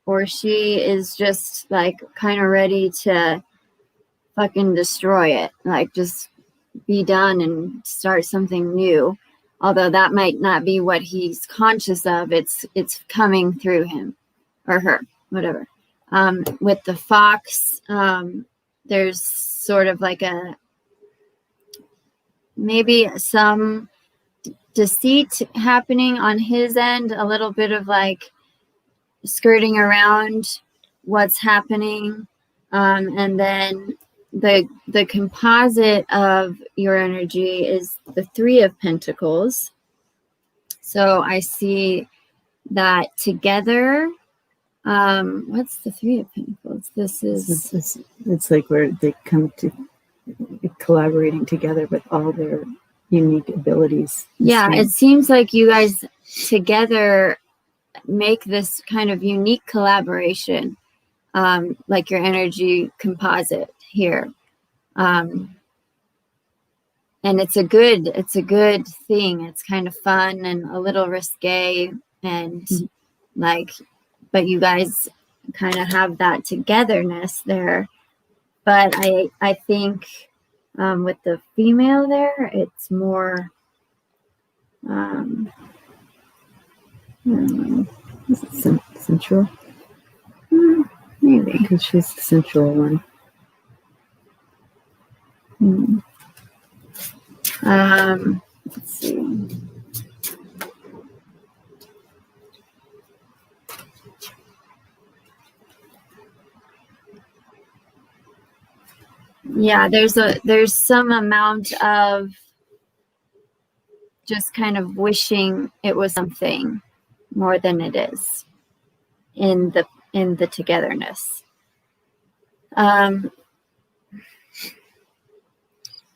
or she is just kind of ready to fucking destroy it, just be done and start something new. Although that might not be what he's conscious of, it's coming through him or her, whatever. With the fox, there's sort of maybe some deceit happening on his end, a little bit of skirting around what's happening, and then the composite of your energy is the Three of Pentacles. So I see that together, what's the Three of Pentacles? This is It's like where they come to collaborating together with all their unique abilities. Yeah, it seems like you guys together make this kind of unique collaboration, like your energy composite here. And it's a good thing. It's kind of fun and a little risque, and like, but you guys kind of have that togetherness there. But I think with the female there, it's more I don't know, Is it sensual? maybe. Because she's the sensual one. Let's see. Yeah, there's some amount of just kind of wishing it was something more than it is in the togetherness. And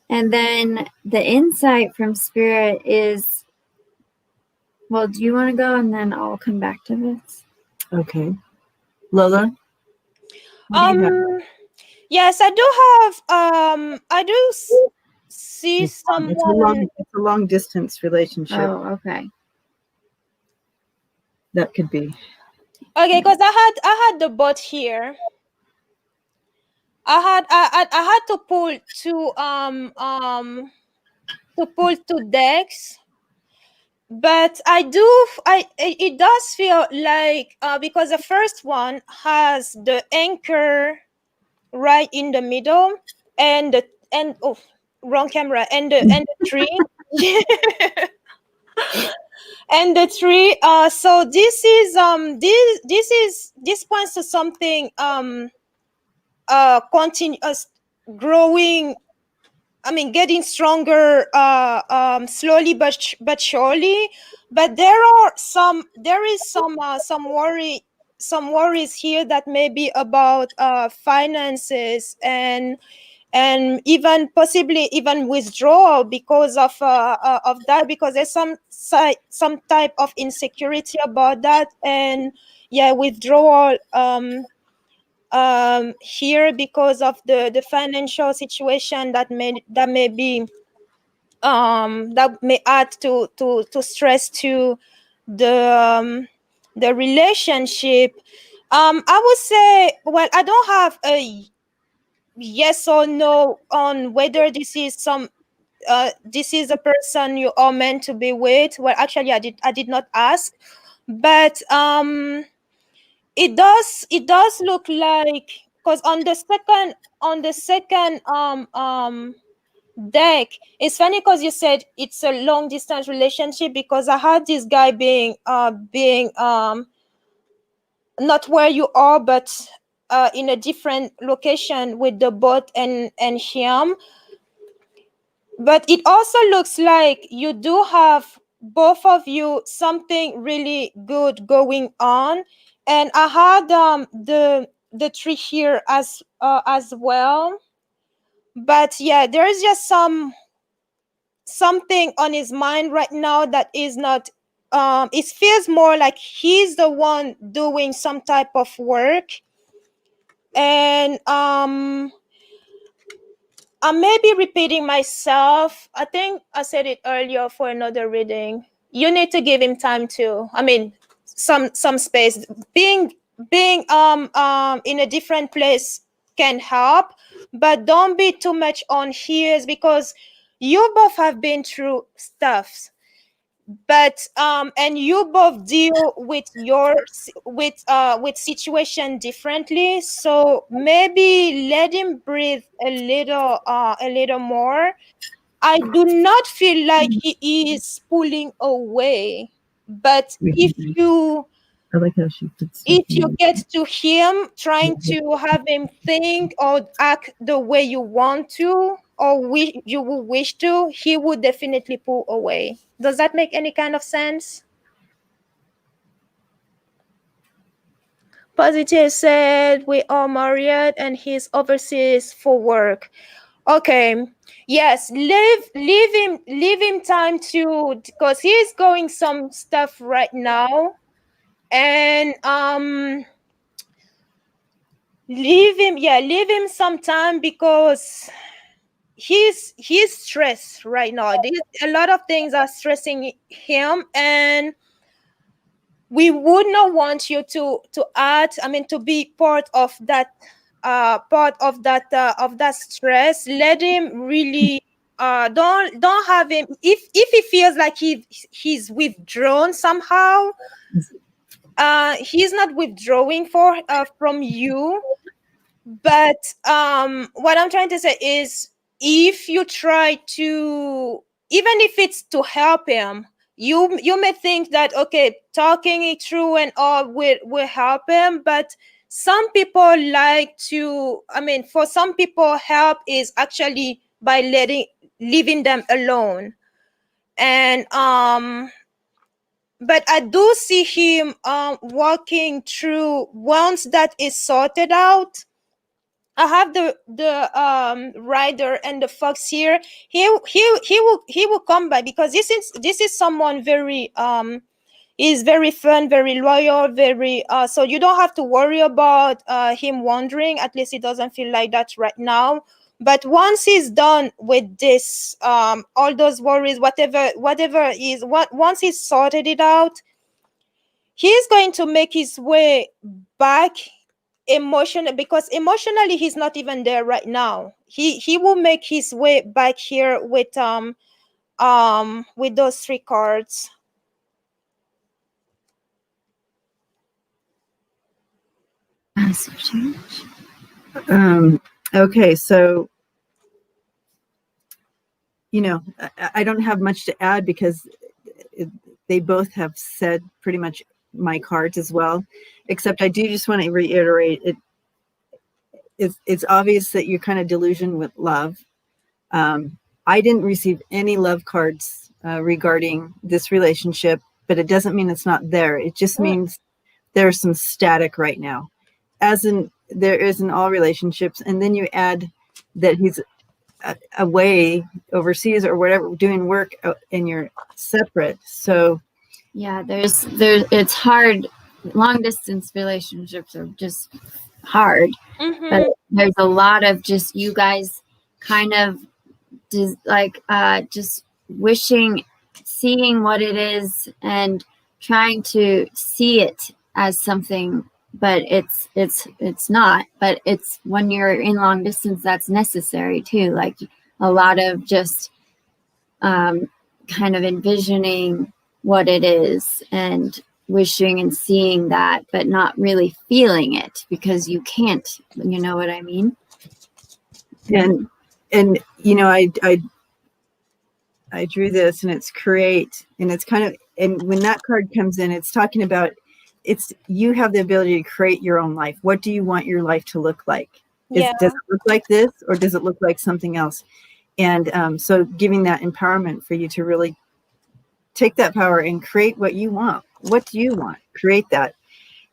then the insight from Spirit is, well, do you want to go and then I'll come back to this? Okay. Lola? What do you have? Yes, I do have see someone. It's a long distance relationship. Oh, okay. That could be. Okay, because I had the bot here. I had to pull two decks, but it does feel like because the first one has the anchor right in the middle, and wrong camera, and the tree. And the tree, so this points to something continuous growing, I mean getting stronger slowly but surely. But there is some worries here that may be about finances and even possibly even withdrawal because of that, because there's some type of insecurity about that, and yeah, withdrawal here because of the financial situation that may be that may add to stress to the relationship. I would say, well, I don't have a yes or no on whether this is a person you are meant to be with. Well, actually, I did not ask, but it does look like, because on the second deck, it's funny because you said it's a long distance relationship, because I had this guy being not where you are, but in a different location with the boat and him. But it also looks like you do have, both of you, something really good going on. And I had the tree here as well. But yeah, there is just something on his mind right now that is not it feels more like he's the one doing some type of work. And I may be repeating myself. I think I said it earlier for another reading. You need to give him time to, I mean, some space. Being in a different place can help, but don't be too much on his, because you both have been through stuff. But and you both deal with situation differently, so maybe let him breathe a little more. I do not feel like he is pulling away, but I like how she puts if you get to him trying to have him think or act the way you want to, or you will wish to, he would definitely pull away. Does that make any kind of sense? Positive said we are married and he's overseas for work. Okay. Yes, leave him time to, because he's going some stuff right now. And leave him some time, because he's stressed right now. A lot of things are stressing him, and we would not want you to be part of that of that stress. Let him really don't have him, if he feels like he's withdrawn somehow. He's not withdrawing from you, but what I'm trying to say is, if you try to, even if it's to help him, you may think that, okay, talking it through and all will help him, but some people like to, for some people, help is actually by leaving them alone. And but I do see him walking through. Once that is sorted out, I have the rider and the fox here. He will come by, because this is someone very is very fun, very loyal, very so you don't have to worry about him wandering. At least it doesn't feel like that right now. But once he's done with this, all those worries, whatever is once he's sorted it out, he's going to make his way back because emotionally he's not even there right now. He will make his way back here with those 3 cards. Okay, so I don't have much to add, because they both have said pretty much my cards as well, except I do just want to reiterate it's obvious that you're kind of delusioned with love. I didn't receive any love cards regarding this relationship, but it doesn't mean it's not there. It just means there's some static right now, as in there is in all relationships. And then you add that he's away overseas or whatever, doing work, and you're separate. So yeah, there's it's hard. Long distance relationships are just hard. Mm-hmm. But there's a lot of just you guys kind of just wishing, seeing what it is and trying to see it as something, but it's not. But it's when you're in long distance, that's necessary too. Like a lot of just kind of envisioning what it is and wishing and seeing that, but not really feeling it because you can't, you know what I mean? And I drew this, and it's create, and it's kind of, and when that card comes in, it's talking about, you have the ability to create your own life. What do you want your life to look like? Does it look like this, or does it look like something else? And so giving that empowerment for you to really take that power and create what you want. What do you want? Create that.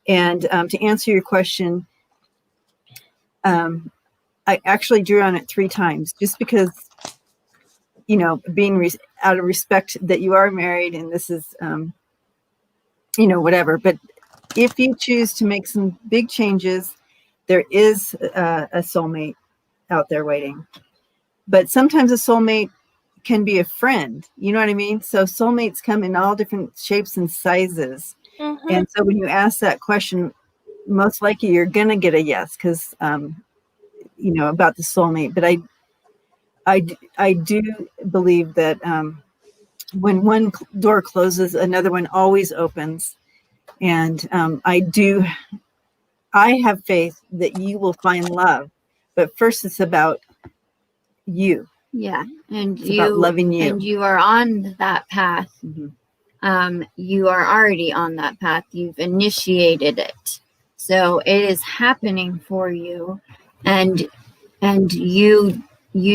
And to answer your question, I actually drew on it 3 times, just because, being out of respect that you are married and this is, whatever. But if you choose to make some big changes, there is a soulmate out there waiting. But sometimes a soulmate can be a friend. You know what I mean? So soulmates come in all different shapes and sizes. Mm-hmm. And so when you ask that question, most likely you're going to get a yes, because, about the soulmate. But I do believe that when one door closes, another one always opens. And I have faith that you will find love. But first, it's about you. Yeah, and it's about loving you. And you are on that path. Mm-hmm. You are already on that path. You've initiated it. So it is happening for you. And you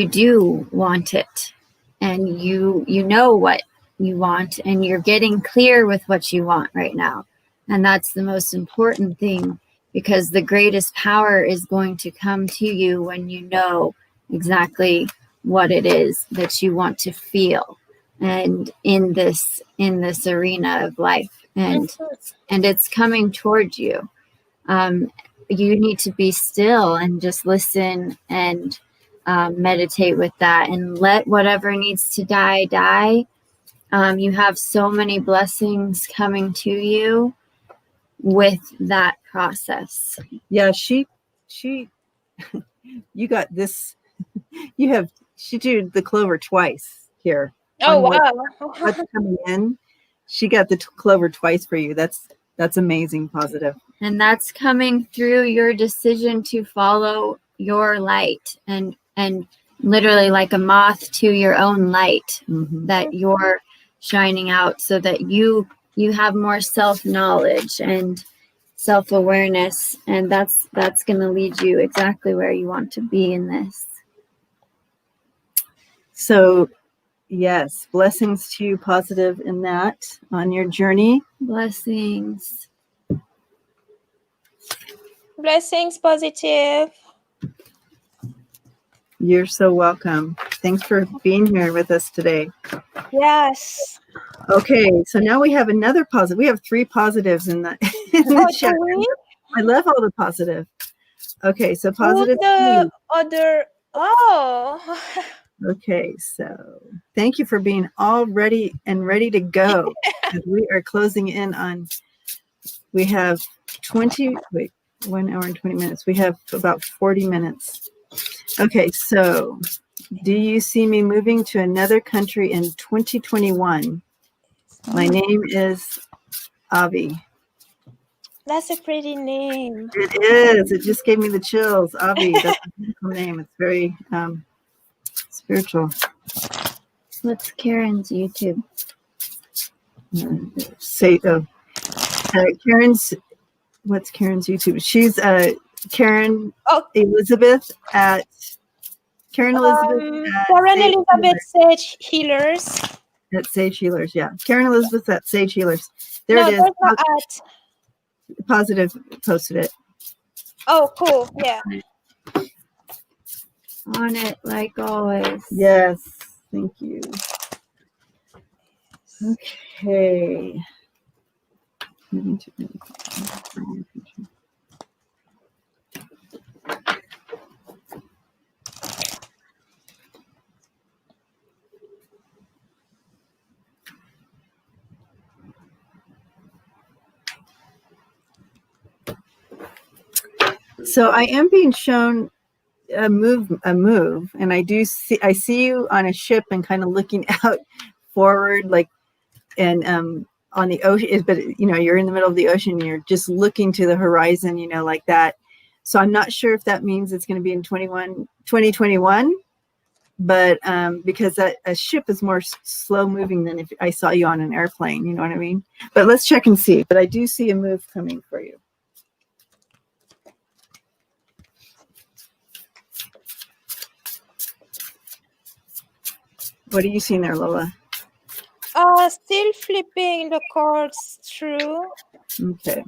do want it. And you know what you want, and you're getting clear with what you want right now. And that's the most important thing, because the greatest power is going to come to you when you know exactly what it is that you want to feel, and in this arena of life, and it's coming towards you. You need to be still and just listen and meditate with that, and let whatever needs to die. You have so many blessings coming to you with that process. Yeah, she, you got this. She did the clover twice here. Oh, On wow. what's coming in. She got the clover twice for you. That's amazing, positive. And that's coming through your decision to follow your light, and literally like a moth to your own light, that you're shining out, so that you have more self-knowledge and self-awareness, and that's going to lead you exactly where you want to be in this. So yes, blessings to you, positive, in that, on your journey. Blessings. Blessings, positive. You're so welcome. Thanks for being here with us today. Yes. Okay, so now we have another positive. We have 3 positives in the, chat. Do we? I love all the positive. Okay, so Who's positive. the other? Oh. Okay, so thank you for being all ready to go. We are closing in on, we have 1 hour and 20 minutes. We have about 40 minutes. Okay, so do you see me moving to another country in 2021? My name is Avi. That's a pretty name. It is. It just gave me the chills. Avi, that's a beautiful name. It's very spiritual. What's Karen's YouTube? Karen's, what's Karen's YouTube? She's Karen Oh. Elizabeth at Karen Elizabeth Karen Elizabeth Sage Healers. at Sage Healers. Yeah, Karen Elizabeth at Sage Healers. There No, it is. there's no at. Positive posted it. Oh, cool. Yeah. On it like always. Yes, thank you. Okay. Moving to so I am being shown a move, and I see you on a ship and kind of looking out forward, like, and on the ocean, but you're in the middle of the ocean and you're just looking to the horizon, like that. So I'm not sure if that means it's going to be in 2021, but because a ship is more slow moving than if I saw you on an airplane, you know what I mean? But let's check and see. But I do see a move coming for you. What are you seeing there, Lola? Still flipping the cards through. Okay.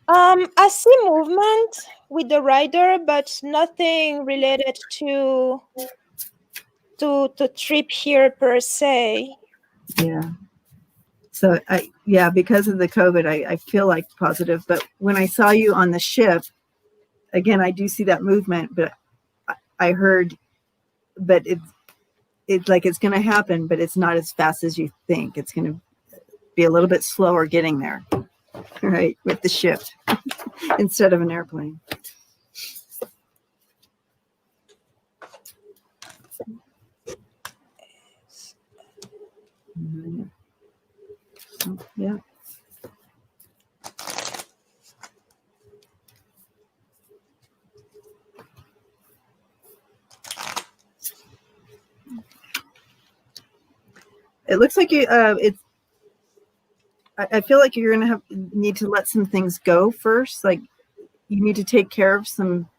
I see movement with the rider, but nothing related to trip here per se. Yeah. So because of the COVID, I feel like positive, but when I saw you on the ship, again, I do see that movement, but I heard, but it's like it's going to happen, but it's not as fast as you think. It's going to be a little bit slower getting there, right, with the ship instead of an airplane. Yeah. It looks like you. I feel like you're gonna need to let some things go first. Like you need to take care of some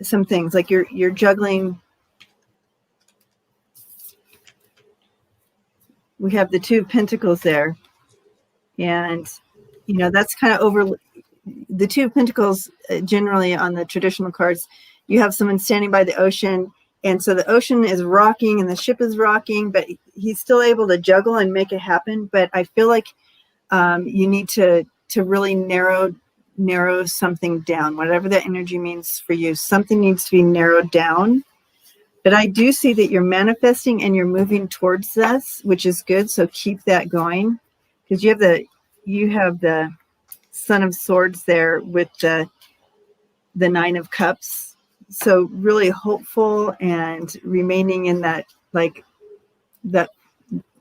things. Like you're juggling. we have the Two of Pentacles there. And, you know, that's kind of over the Two of Pentacles. Generally on the traditional cards, you have someone standing by the ocean. And so the ocean is rocking and the ship is rocking, but he's still able to juggle and make it happen. But I feel like you need to really narrow something down, whatever that energy means for you. Something needs to be narrowed down. But I do see that you're manifesting and you're moving towards this, which is good. So keep that going, because you have the Son of Swords there with the Nine of Cups. So really hopeful and remaining in that, like, that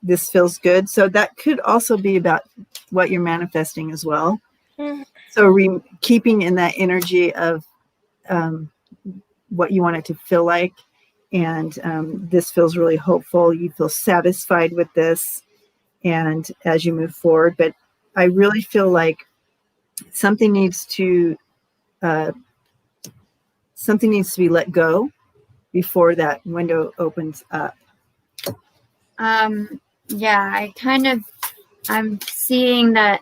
this feels good. So that could also be about what you're manifesting as well. Mhm. So keeping in that energy of what you want it to feel like. And this feels really hopeful. You feel satisfied with this, and as you move forward. But I really feel like something needs to be let go before that window opens up. Yeah, I'm seeing that,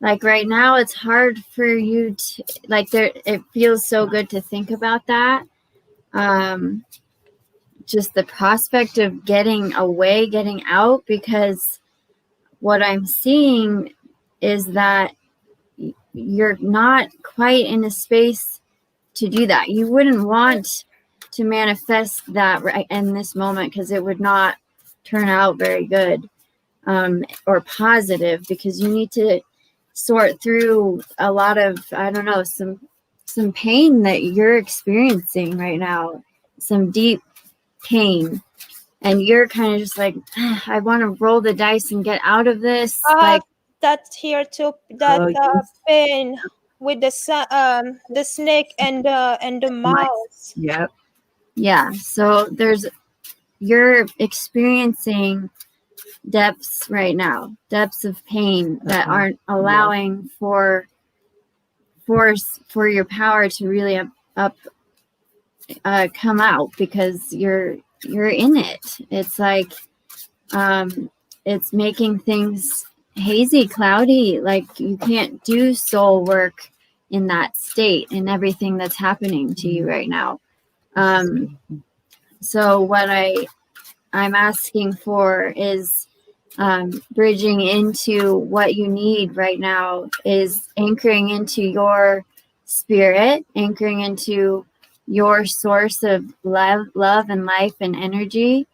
like, right now it's hard for you to, like, it feels so good to think about that. Just the prospect of getting away, getting out, because what I'm seeing is that you're not quite in a space to do that. You wouldn't want to manifest that right in this moment, because it would not turn out very good or positive, because you need to sort through a lot of, I don't know, some pain that you're experiencing right now, some deep pain. And you're kind of just like, I want to roll the dice and get out of this. Like, That's here too. That yes. pain with the snake and the mouse. Yep. yeah. So you're experiencing depths right now, depths of pain that aren't allowing for your power to really come out, because you're in it. It's like it's making things hazy, cloudy, like you can't do soul work in that state, and everything that's happening to you right now. So what I'm asking for is bridging into what you need right now, is anchoring into your spirit, anchoring into your source of love and life and energy.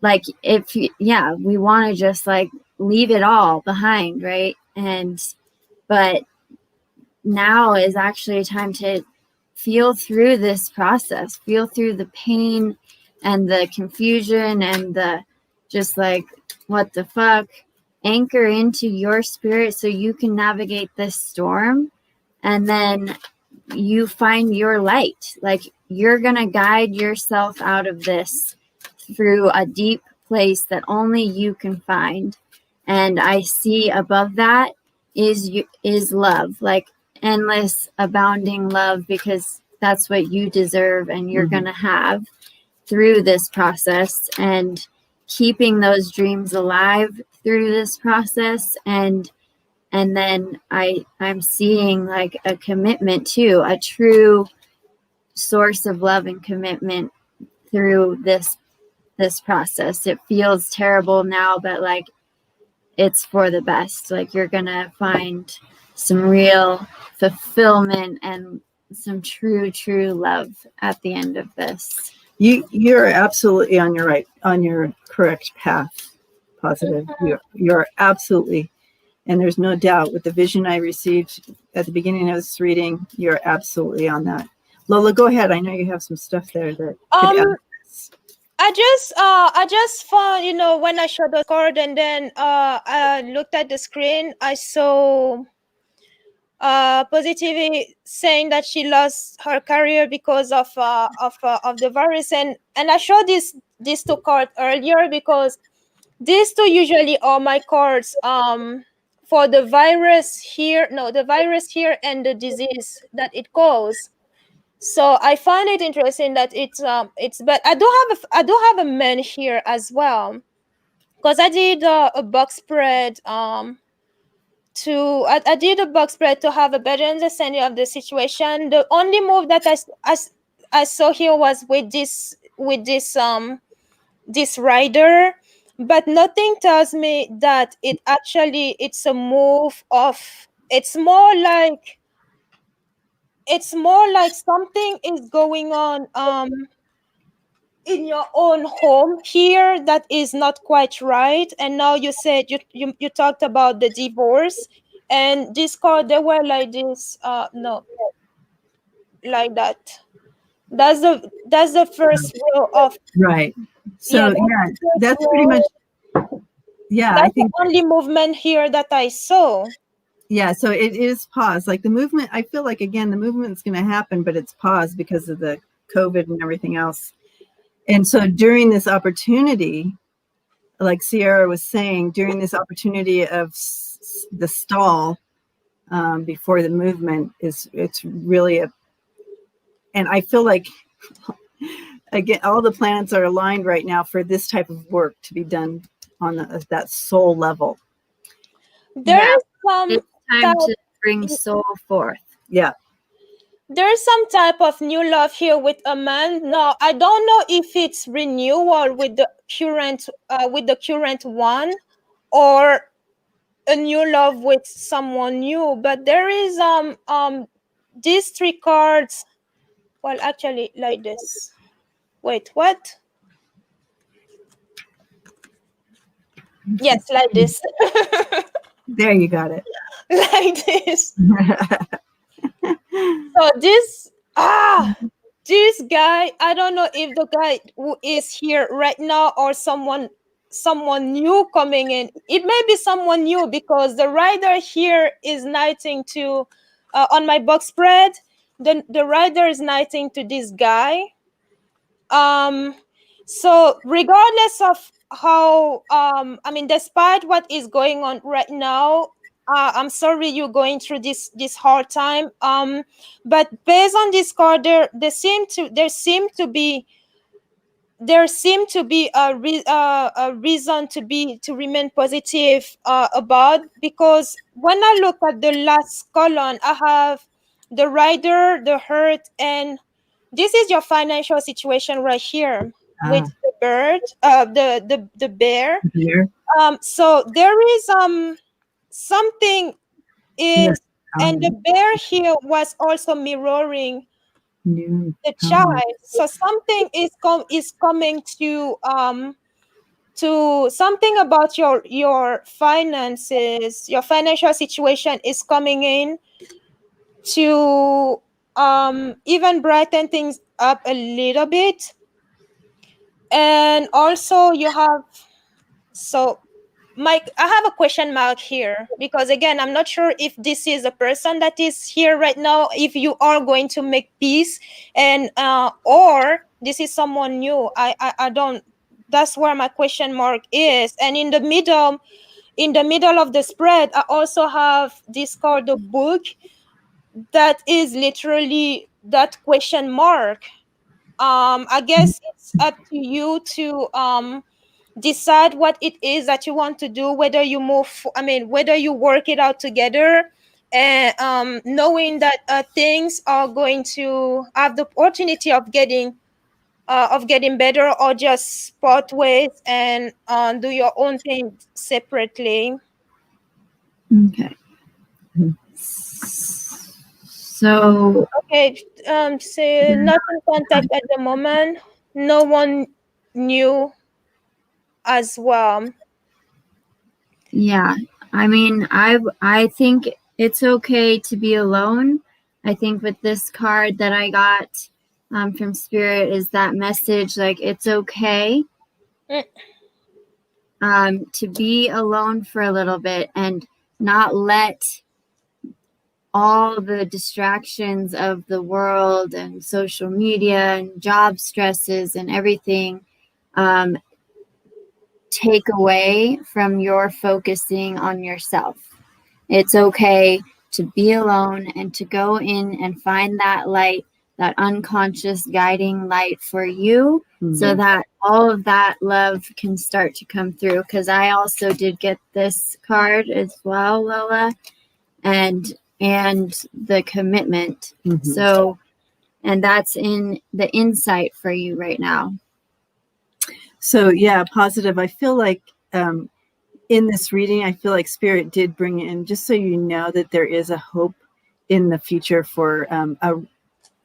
Like, we want to just like leave it all behind, right? But now is actually a time to feel through this process, feel through the pain and the confusion and the just like, what the fuck? Anchor into your spirit so you can navigate this storm, and then you find your light. Like, you're going to guide yourself out of this through a deep place that only you can find. And I see above that is love, like endless, abounding love, because that's what you deserve and you're going to have through this process, and keeping those dreams alive through this process. And then I'm seeing like a commitment to a true source of love and commitment through this process. It feels terrible now, but like, it's for the best. Like, you're gonna find some real fulfillment and some true love at the end of this. You're absolutely on your correct path. Positive. You're absolutely, and there's no doubt with the vision I received at the beginning of this reading, you're absolutely on that. Lola, go ahead. I know you have some stuff there that could add. I just found, when I showed the card and then I looked at the screen, I saw Positivity saying that she lost her career because of the virus, and I showed these two cards earlier because these two usually are my cards for the virus here and the disease that it caused. So I find it interesting that but I do have a man here as well, because I did a box spread I did a box spread to have a better understanding of the situation. The only move that I saw here was with this rider, but nothing tells me that it's a move of, it's more like something is going on in your own home here that is not quite right. And now you said you talked about the divorce, and this card, they were like this, no, like that. That's the first row of, Right. So yeah, that's pretty much, I that's the think, only movement here that I saw. so it is paused. Like the movement, I feel like, again, the movement's going to happen, but it's paused because of the COVID and everything else. And so during this opportunity, like Sierra was saying, during this opportunity of the stall before the movement, it's really and I feel like, again, all the planets are aligned right now for this type of work to be done on that soul level. There's some It's time to bring soul forth. Yeah. There's some type of new love here with a man. Now, I don't know if it's renewal with the current one, or a new love with someone new. But there is these three cards. Well, actually, like this. Wait, what? Yes, like this. There, you got it. Like this. So this guy, I don't know if the guy who is here right now or someone new coming in. It may be someone new, because the rider here is knighting to on my box spread. The rider is knighting to this guy. So regardless of how despite what is going on right now, I'm sorry you're going through this hard time. But based on this card, there seem to be a reason to remain positive about, because when I look at the last column, I have the rider, the hurt, and this is your financial situation right here with the bird, the bear. Here. So there is something is, and the bear here was also mirroring the child. So something is coming to something about your finances, your financial situation is coming in to even brighten things up a little bit. And also you have, so Mike, I have a question mark here, because again, I'm not sure if this is a person that is here right now, if you are going to make peace, and or this is someone new. I don't, that's where my question mark is. And in the middle of the spread, I also have this card, the book, that is literally that question mark. I guess it's up to you to decide what it is that you want to do, whether you whether you work it out together, and knowing that things are going to have the opportunity of getting better, or just part ways and do your own thing separately. Okay. So Okay, so not in contact at the moment. No one new as well. yeah, I think it's okay to be alone. I think with this card that I got from Spirit is that message, like it's okay to be alone for a little bit and not let all the distractions of the world and social media and job stresses and everything take away from your focusing on yourself. It's okay to be alone and to go in and find that light unconscious guiding light for you, Mhm. so that all of that love can start to come through. Because I also did get this card as well, Lola, and the commitment. Mhm. So, and that's in the insight for you right now. So yeah, positive. I feel like in this reading, I feel like Spirit did bring in, just so you know, that there is a hope in the future for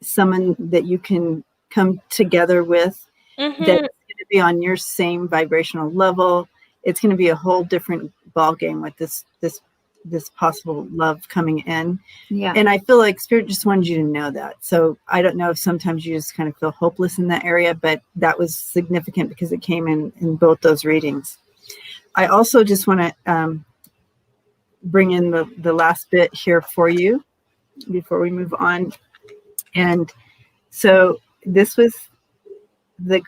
someone that you can come together with, Mm-hmm. that's going to be on your same vibrational level. It's going to be a whole different ball game with this possible love coming in. Yeah. And I feel like Spirit just wanted you to know that. So I don't know if sometimes you just kind of feel hopeless in that area, but that was significant because it came in both those readings. I also just want to bring in the last bit here for you before we move on. And so this was the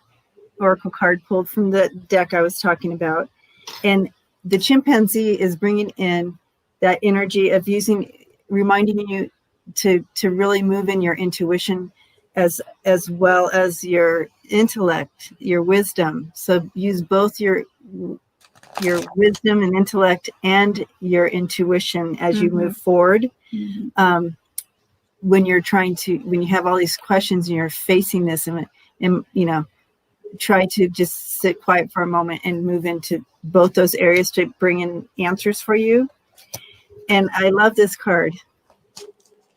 oracle card pulled from the deck I was talking about. And the chimpanzee is bringing in that energy of reminding you to really move in your intuition as well as your intellect, your wisdom. So use both your wisdom and intellect and your intuition as you move forward. Mm-hmm. When you have all these questions and you're facing this, and try to just sit quiet for a moment and move into both those areas to bring in answers for you. And I love this card.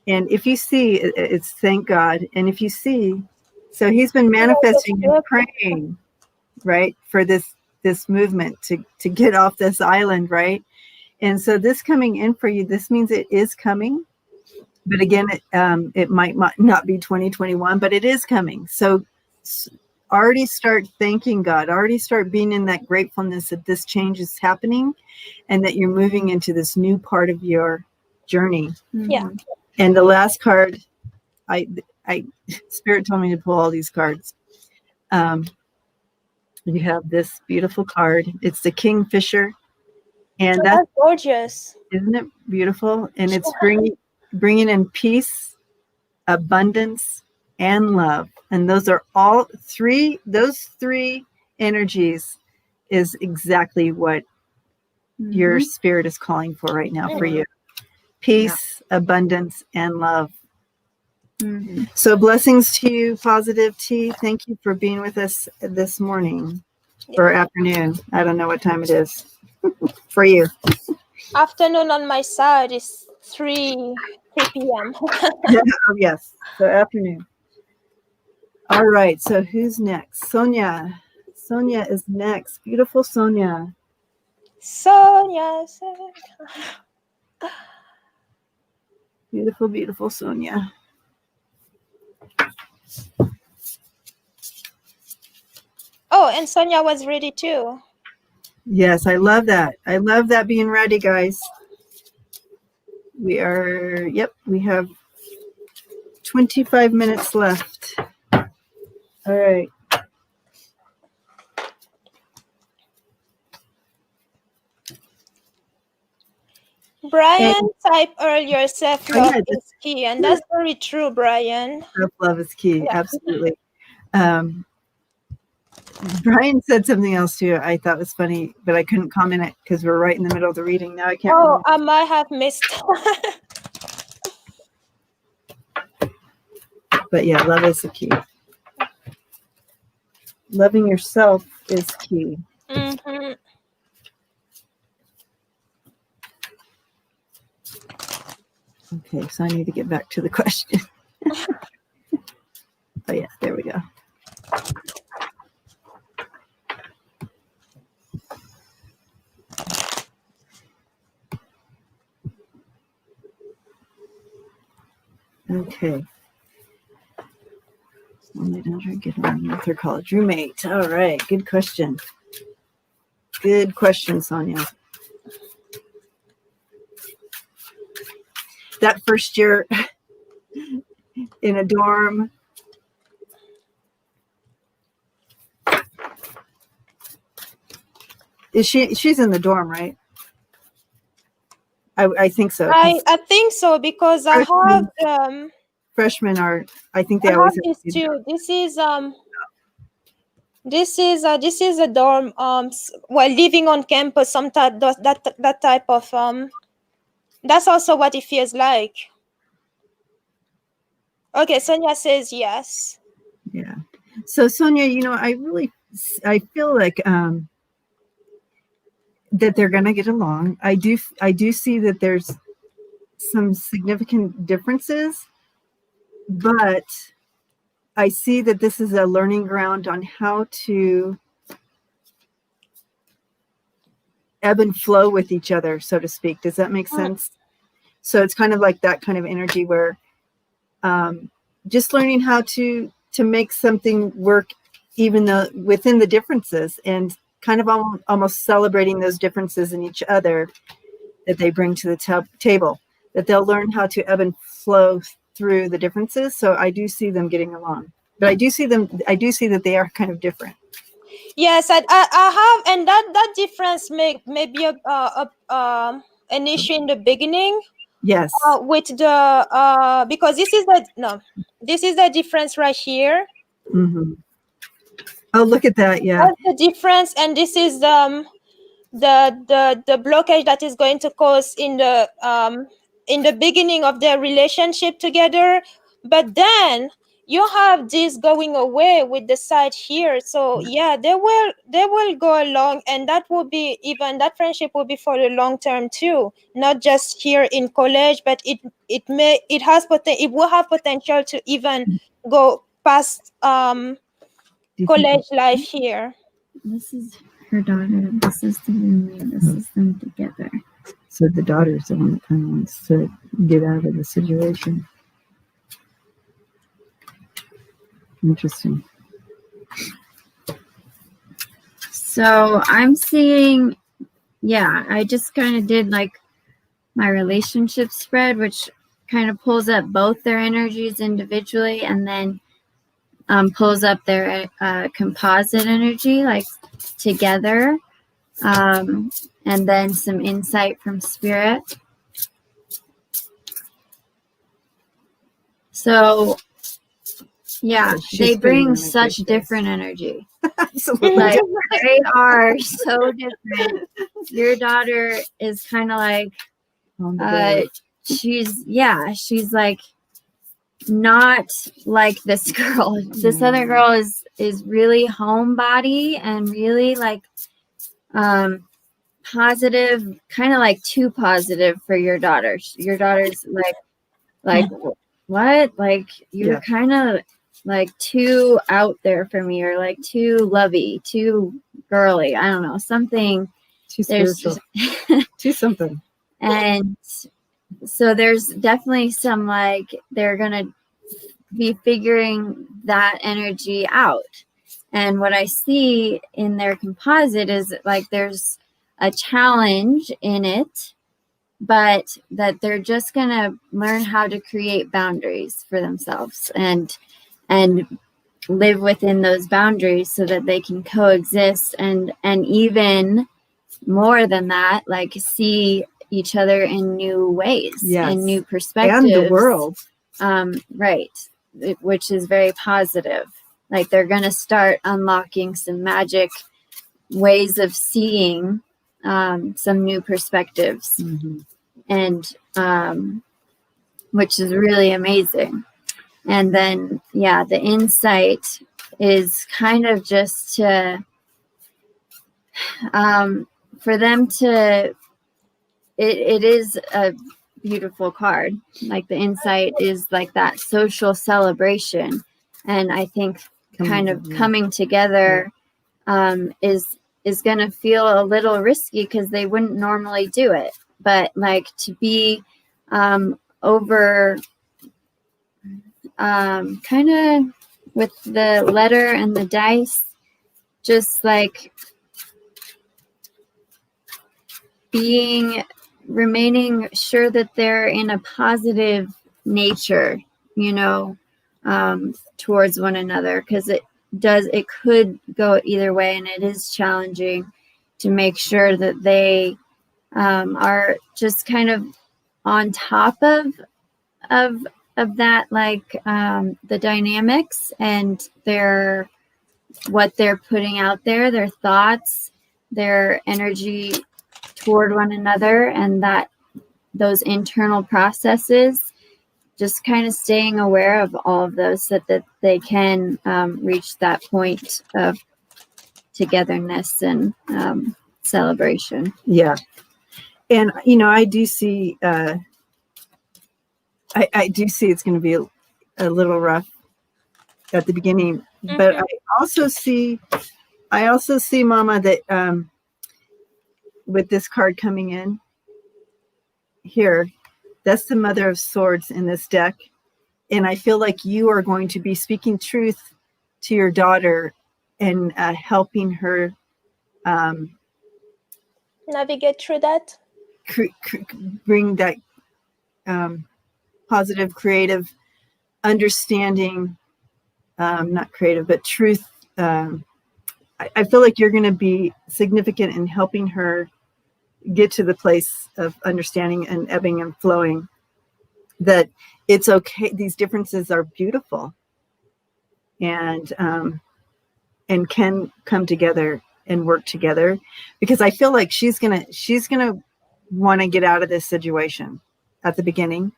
And if you see, it's thank God. And if you see, so he's been manifesting and praying, right, for this movement to get off this island, right? And so this coming in for you, this means it is coming. But again, it might not be 2021, but it is coming. So already start thanking God, already start being in that gratefulness that this change is happening and that you're moving into this new part of your journey. Yeah. And the last card, I Spirit told me to pull all these cards. You have this beautiful card. It's the Kingfisher. And that's gorgeous. Isn't it beautiful? And it's bringing in peace, abundance, and love. And those are all three. Those three energies is exactly what your spirit is calling for right now for you. Peace, abundance, and love. So blessings to you, Positive T. Thank you for being with us this morning or afternoon. I don't know what time it is for you. Afternoon on my side is 3 p.m. Oh, yes. So afternoon. All right. So who's next? Sonia. Sonia is next. Beautiful Sonia. Sonia. Beautiful, beautiful Sonia. Oh, and Sonia was ready too. Yes, I love that. I love that being ready, guys. We have 25 minutes left. All right. Brian typed earlier, self-love is key, and that's very true, Brian. Self-love is key, absolutely. Brian said something else too I thought was funny, but I couldn't comment it because we're right in the middle of the reading. Now I can't remember. I might have missed. But yeah, love is the key. Loving yourself is key. Mm-hmm. Okay, so I need to get back to the question. Oh yeah, there we go. Okay. Only daughter get along with her college roommate. All right, good question. Good question, Sonia. That first year in a dorm. She's in the dorm, right? I think so. I think so because I have freshmen are, I think they I always have have this to do too. This is a dorm, well, living on campus, some type, that type of, that's also what it feels like. Okay, Sonia says yes. Yeah. So Sonia, I feel like that they're going to get along. I do see that there's some significant differences, but I see that this is a learning ground on how to ebb and flow with each other, so to speak. Does that make sense? So it's kind of like that kind of energy where just learning how to make something work, even though within the differences, and kind of almost celebrating those differences in each other that they bring to the table, that they'll learn how to ebb and flow through the differences. So I do see them getting along, but I do see that they are kind of different. Yes, I have, and that difference may be an issue in the beginning. Yes. With the because this is the difference right here. Mm-hmm. Oh, look at that! Yeah, that's the difference, and this is the blockage that is going to cause in the beginning of their relationship together. But then you have this going away with the side here, so yeah, they will go along, and that friendship will be for the long term too, not just here in college, but it will have potential to even go past college life here. This is her daughter. This is the roommate. This is them together. So the daughter's the one that kind of wants to get out of the situation. Interesting. So I'm seeing, I just kind of did like my relationship spread, which kind of pulls up both their energies individually and then pulls up their composite energy like together, and then some insight from spirit. So they bring such different energy. Absolutely. Like they are so different. Your daughter is kind of like she's like not like this girl. This other girl is really homebody and really like positive, kind of like too positive for your daughter. Your daughter's like what? Like you're kind of like too out there for me, or like too lovey, too girly. I don't know, something too spiritual, too something. And so there's definitely some like they're gonna be figuring that energy out. And what I see in their composite is like there's a challenge in it, but that they're just gonna learn how to create boundaries for themselves and live within those boundaries so that they can coexist and even more than that, like see each other in new ways, in new perspectives, and the world, right, which is very positive. Like they're going to start unlocking some magic ways of seeing some new perspectives, and which is really amazing. And then the insight is kind of just to for them to it is a beautiful card. Like the insight is like that social celebration, and I think coming together is going to feel a little risky because they wouldn't normally do it, but like to be over kind of with the letter and the dice, just like remaining sure that they're in a positive nature, towards one another, because it could go either way, and it is challenging to make sure that they are just kind of on top of of that, like the dynamics and what they're putting out there, their thoughts, their energy toward one another, and that those internal processes, just kind of staying aware of all of those so that they can reach that point of togetherness and celebration. Yeah. And, I do see, I do see it's going to be a little rough at the beginning, but I also see, Mama, that with this card coming in here, that's the Mother of Swords in this deck. And I feel like you are going to be speaking truth to your daughter and helping her navigate through that. Bring that positive, creative understanding, not creative, but truth. I feel like you're going to be significant in helping her get to the place of understanding and ebbing and flowing, that it's okay. These differences are beautiful and can come together and work together, because I feel like she's going to want to get out of this situation at the beginning.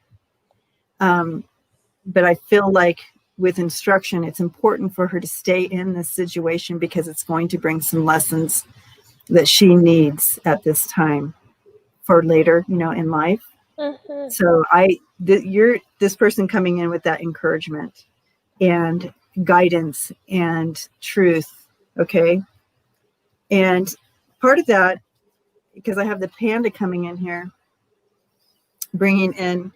But I feel like with instruction, it's important for her to stay in this situation because it's going to bring some lessons that she needs at this time for later, in life. So you're this person coming in with that encouragement and guidance and truth. Okay. And part of that, because I have the panda coming in here, bringing in,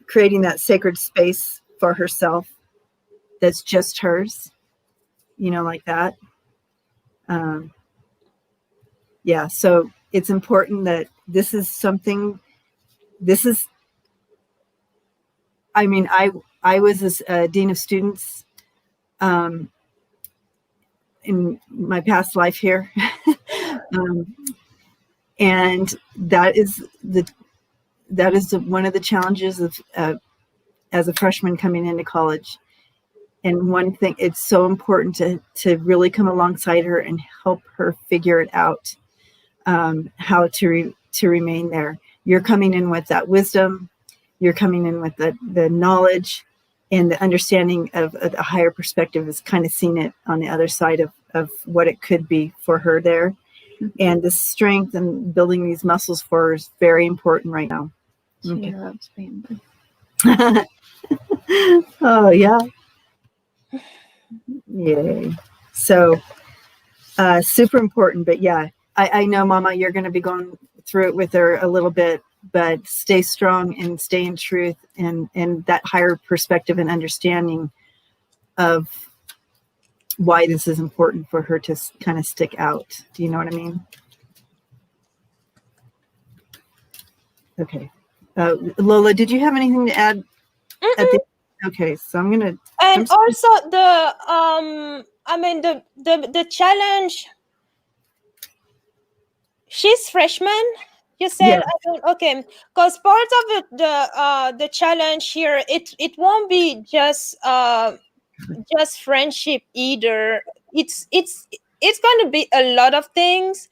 creating that sacred space for herself that's just hers, like that. Yeah, so it's important that this is something, I was a dean of students in my past life here. And that is one of the challenges of as a freshman coming into college. And one thing, it's so important to really come alongside her and help her figure it out, how to remain there. You're coming in with that wisdom. You're coming in with the knowledge and the understanding of a higher perspective, is kind of seeing it on the other side of what it could be for her there. And the strength and building these muscles for her is very important right now. She loves bamboo. Oh, yeah. Yay. So super important. But yeah, I know, Mama, you're going to be going through it with her a little bit, but stay strong and stay in truth and that higher perspective and understanding of why this is important for her to kind of stick out. Do you know what I mean? Okay. Lola, did you have anything to add? Okay, so I'm gonna. And also the challenge. She's freshman. You said, Yeah. Okay, because part of the challenge here, it won't be just friendship either. It's going to be a lot of things,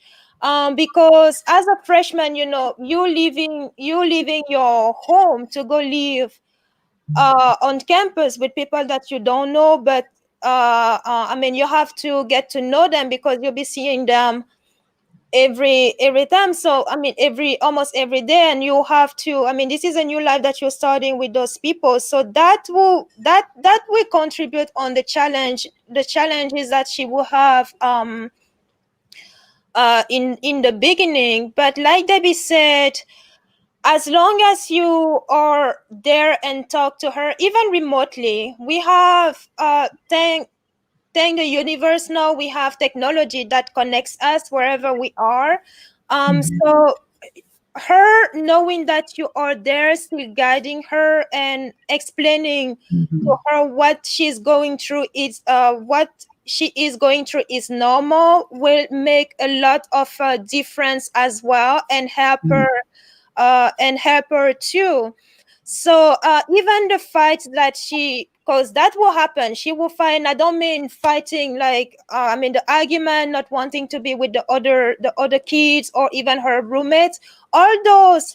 because as a freshman, you leaving your home to go live on campus with people that you don't know, but you have to get to know them because you'll be seeing them every time. So almost every day, and you have to, this is a new life that you're starting with those people. So that will contribute on the challenges that she will have in the beginning. But like Debbie said, as long as you are there and talk to her, even remotely, we have thank the universe now, we have technology that connects us wherever we are. So her knowing that you are there, still guiding her and explaining to her what she's going through is what she is going through is normal, will make a lot of difference as well, and help her too. So even the fight that because that will happen, she will fight. I don't mean fighting like I mean the argument, not wanting to be with the other kids or even her roommates. All those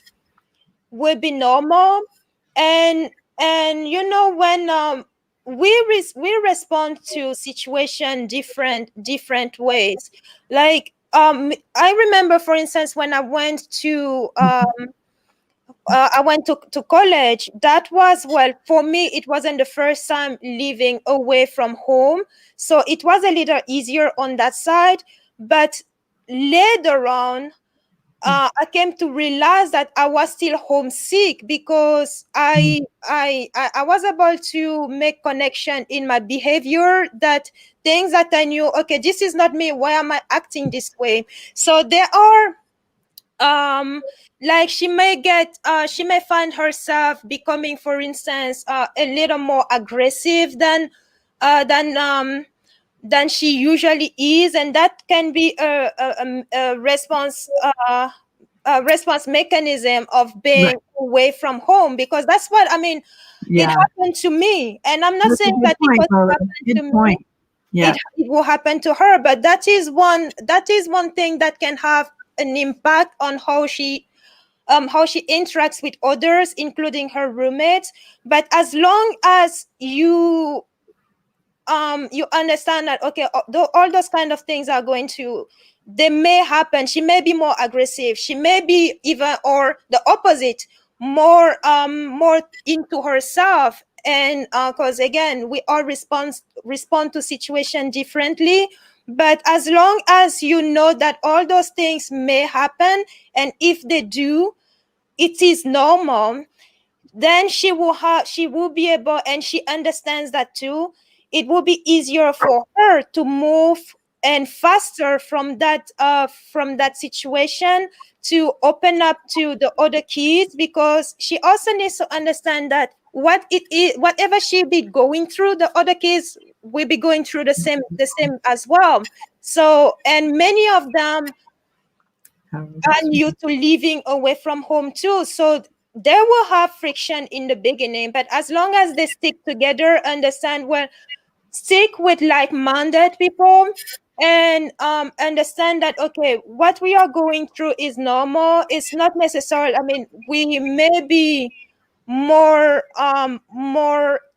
will be normal, and you know when we respond to situation different ways. Like I remember, for instance, when I went to to college. That was, well, for me, it wasn't the first time living away from home. So it was a little easier on that side. But later on, I came to realize that I was still homesick because I was able to make connection in my behavior, that things that I knew, okay, this is not me. Why am I acting this way? So there are like she may find herself becoming, for instance, a little more aggressive than she usually is, and that can be a response mechanism of being away from home, because that's what I mean. It happened to me, and I'm not That's a saying good that point, it was Lola. happened Good to point. me. Yeah. It will happen to her, but that is one thing that can have an impact on how she interacts with others, including her roommates. But as long as you understand that, okay, all those kind of things are going to, they may happen. She may be more aggressive, she may be even, or the opposite, more into herself. And because again, we all respond to situation differently. But as long as you know that all those things may happen, and if they do, it is normal, then she will be able, and she understands that too, it will be easier for her to move and faster from that situation, to open up to the other kids, because she also needs to understand that what it is, whatever she be going through, the other kids will be going through the same as well. So, and many of them are new to living away from home too. So they will have friction in the beginning, but as long as they stick together, understand, well, stick with like-minded people, and understand that, okay, what we are going through is normal. It's not necessarily, I mean, we may be more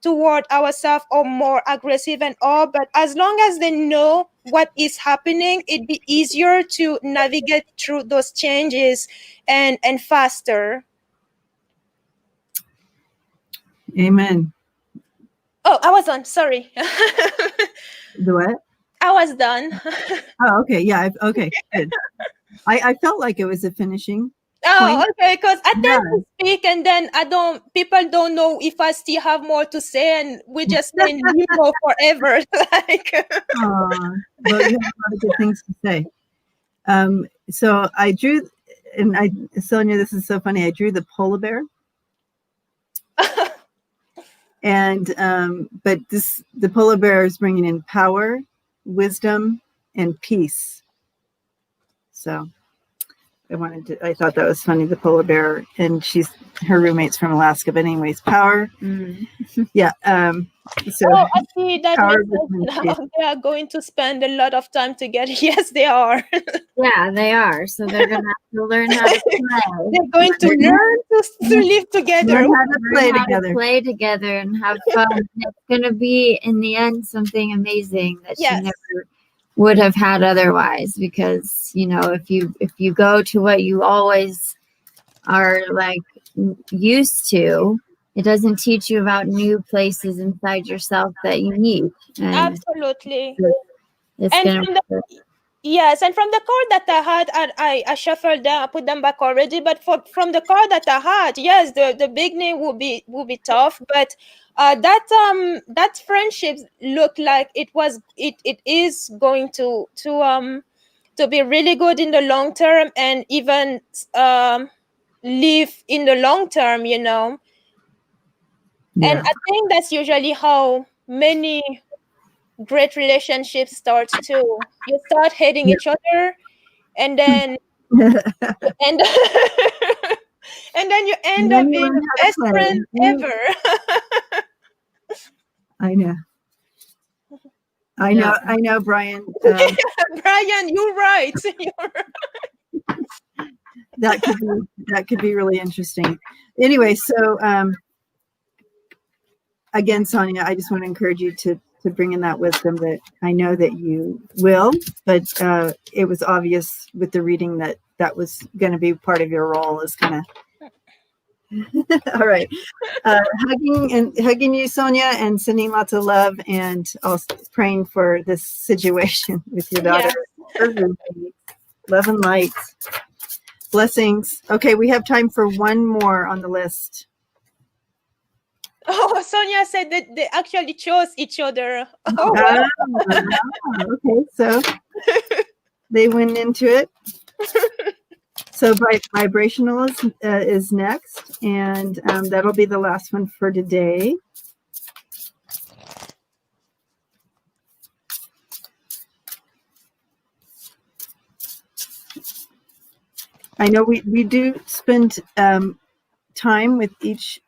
toward ourselves or more aggressive and all, but as long as they know what is happening, it'd be easier to navigate through those changes and faster. Amen. Oh, I was done, sorry. The what? I was done. Oh, okay. Yeah. Okay. Good. I felt like it was a finishing Oh, point. okay, because I tend Yeah. to speak and then people don't know if I still have more to say, and we just stay in limbo forever. Like, Well, you have a lot of good things to say. So I drew, and Sonia, this is so funny. I drew the polar bear. And, but the polar bear is bringing in power, wisdom, and peace. So I thought that was funny, the polar bear, and her roommate's from Alaska, but anyways, power. Yeah. So oh, I see that power, they are going to spend a lot of time together. Yes, they are. Yeah, they are. So they're gonna have to learn how to play. They're going to learn to live together. Learn how to play Learn how together. to play together and have fun. It's gonna be in the end something amazing that Yes. she never would have had otherwise. Because if you go to what you always are like used to, it doesn't teach you about new places inside yourself that you need. And Absolutely. it's And gonna. Yes, and from the card that I had, I shuffled them, I put them back already. But from the card that I had, yes, the beginning will be tough, but that friendship looked like it is going to be really good in the long term, and even live in the long term, Yeah. And I think that's usually how many great relationships start too. You start hating each other, and then and And then you end And then up you being learn the how to best play. friend ever. I know. Yeah. I know, Brian. Brian, you're right. That could be really interesting. Anyway, so again, Sonia, I just want to encourage you to bring in that wisdom that I know that you will, but it was obvious with the reading that was going to be part of your role, is kind of all right. Hugging you, Sonia, and sending lots of love, and also praying for this situation with your daughter. Love and light. Blessings. Okay, we have time for one more on the list. Oh, Sonia said that they actually chose each other. Oh, wow. Okay, so they went into it. So vibrational is next, and that'll be the last one for today. I know we do spend time with each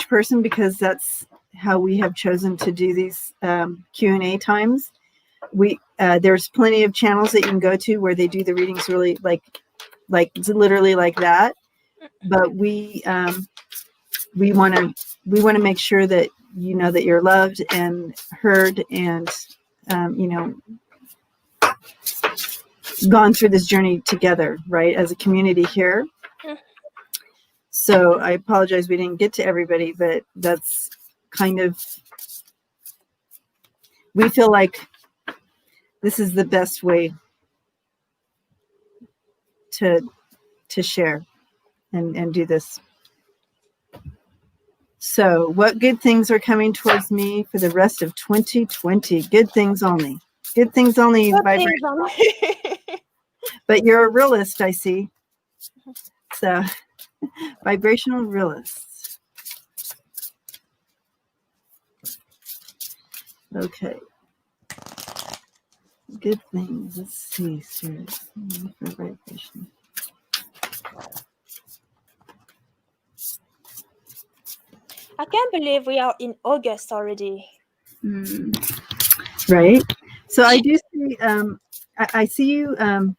person, because that's how we have chosen to do these Q&A times. There's plenty of channels that you can go to where they do the readings really like literally like that, but we want to make sure that you know that you're loved and heard, and gone through this journey together, right, as a community here. So I apologize we didn't get to everybody, but that's kind of, we feel like this is the best way to share and do this. So what good things are coming towards me for the rest of 2020? Good things only. Good things only. But you're a realist, I see. So vibrational realist. Okay. Good things. Let's see. For vibration. I can't believe we are in August already. Right. So I do see. I see you.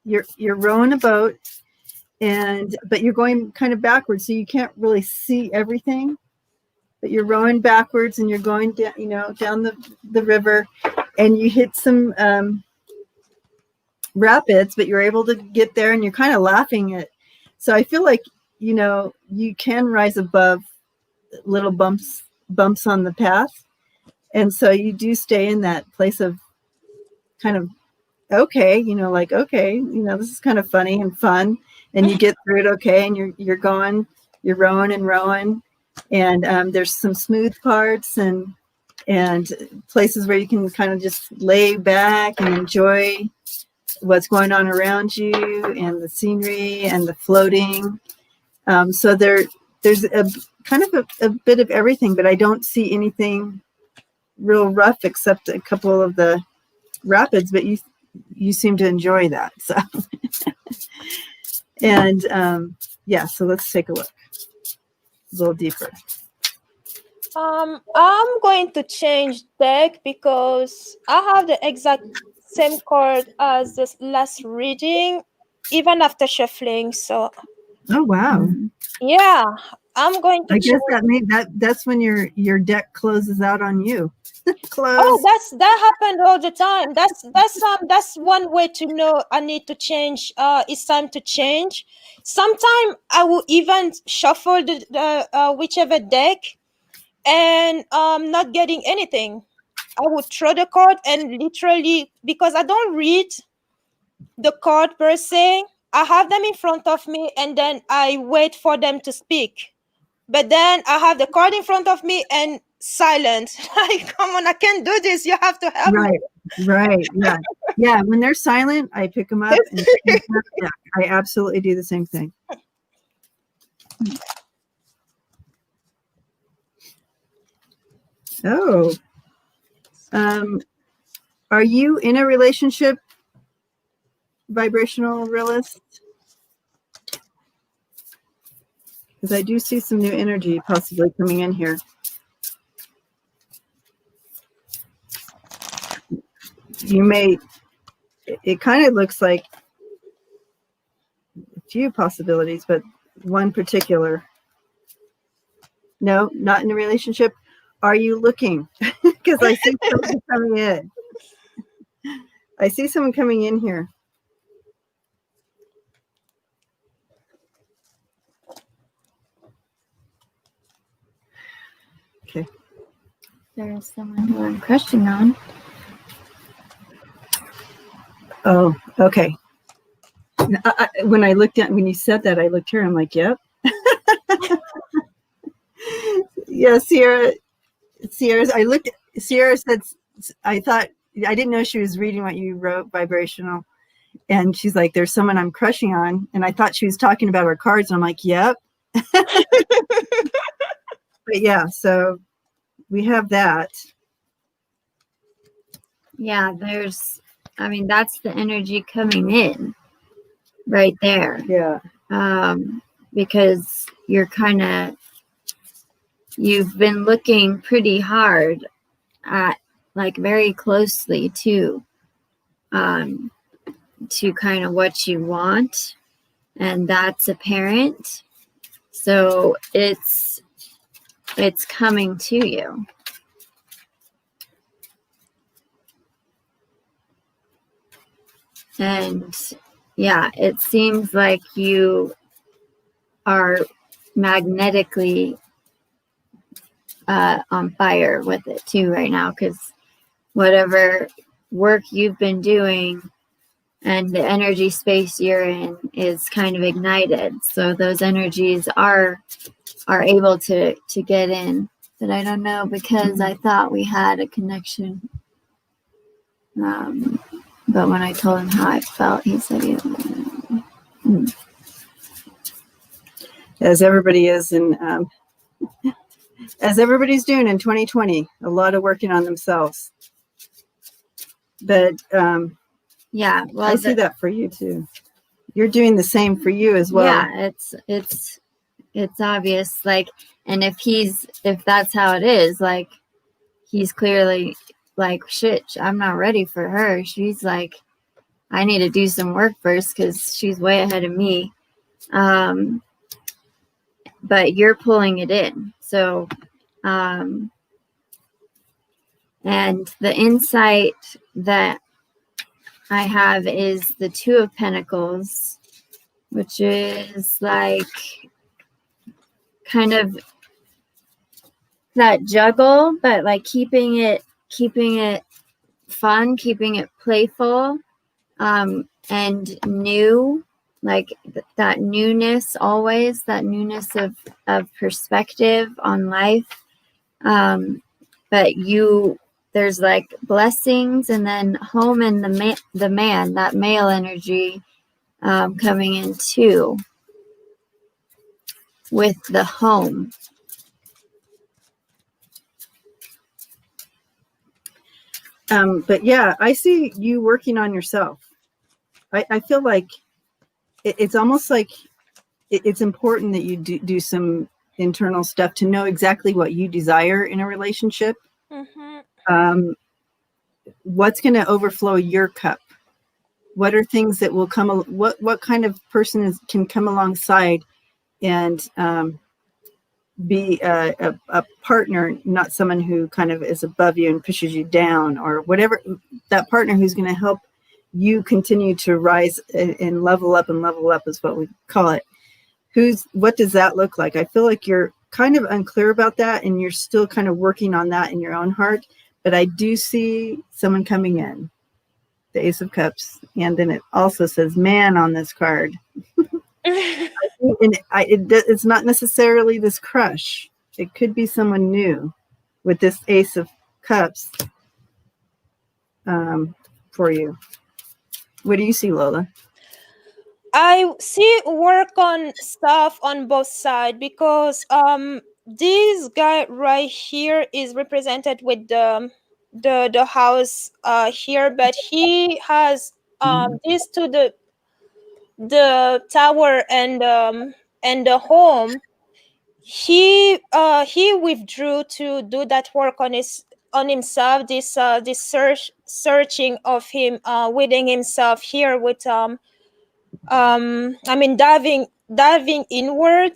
You're rowing a boat, but you're going kind of backwards, so you can't really see everything. But you're rowing backwards, and you're going down, down the river, and you hit some rapids, but you're able to get there, and you're kind of laughing at. So I feel like you can rise above little bumps on the path, and so you do stay in that place of kind of okay, this is kind of funny and fun, and you get through it okay, and you're rowing and rowing, and there's some smooth parts and places where you can kind of just lay back and enjoy what's going on around you and the scenery and the floating. So there's a kind of a bit of everything, but I don't see anything real rough except a couple of the rapids, but you seem to enjoy that. So and so let's take a look a little deeper. I'm going to change deck because I have the exact same card as this last reading, even after shuffling. So Oh wow. yeah, I'm going to I guess that's when your deck closes out on you. Oh, that happened all the time. That's one way to know I need to change. It's time to change. Sometimes I will even shuffle the whichever deck, and not getting anything. I would throw the card, and literally, because I don't read the card per se, I have them in front of me, and then I wait for them to speak. But then I have the card in front of me and silent. Like, come on, I can't do this. You have to help me. Right. Yeah. When they're silent, I pick them up. And yeah, I absolutely do the same thing. Oh, are you in a relationship, vibrational realist? Because I do see some new energy possibly coming in here. You may, it kind of looks like a few possibilities, but one particular. No, not in a relationship. Are you looking? Because I see someone coming in. I see someone coming in here. Okay. There's someone who I'm crushing on. Oh, okay. When I looked at, when you said that, I looked here. I'm like, yep. Yeah, Sierra. Sierra said, I thought, I didn't know she was reading what you wrote, Vibrational. And she's like, there's someone I'm crushing on. And I thought she was talking about our cards. And I'm like, yep. But yeah, so we have that. Yeah, that's the energy coming in right there. Yeah. Because you've been looking pretty hard at, like, very closely to kind of what you want, and that's apparent. So it's coming to you. And yeah, it seems like you are magnetically on fire with it too right now, because whatever work you've been doing and the energy space you're in is kind of ignited. So those energies are able to get in. But I don't know, because I thought we had a connection. But when I told him how I felt, he said, As everybody is in, as everybody's doing in 2020, a lot of working on themselves. But yeah, well, I see that for you too. You're doing the same for you as well. Yeah, it's obvious. Like, and if that's how it is, like, he's clearly like, shit, I'm not ready for her. She's like, I need to do some work first because she's way ahead of me. But you're pulling it in. So, and the insight that I have is the Two of Pentacles, which is like kind of that juggle, but like keeping it fun, keeping it playful, and new, like that newness, always that newness of perspective on life. But there's like blessings, and then home, and the man, that male energy, coming in too with the home. But yeah, I see you working on yourself. I feel like it's almost like it's important that you do some internal stuff to know exactly what you desire in a relationship. Mm-hmm. What's going to overflow your cup? What are things that will come? What kind of person can come alongside and be a partner, not someone who kind of is above you and pushes you down, or whatever. That partner who's going to help you continue to rise and level up is what we call it. What does that look like? I feel like you're kind of unclear about that, and you're still kind of working on that in your own heart. But I do see someone coming in, the Ace of Cups, and then it also says man on this card. And it's not necessarily this crush. It could be someone new with this Ace of Cups for you. What do you see, Lola? I see work on stuff on both sides, because this guy right here is represented with the house here, but he has this to the tower and the home, he withdrew to do that work on himself. This searching of him within himself here with diving inward.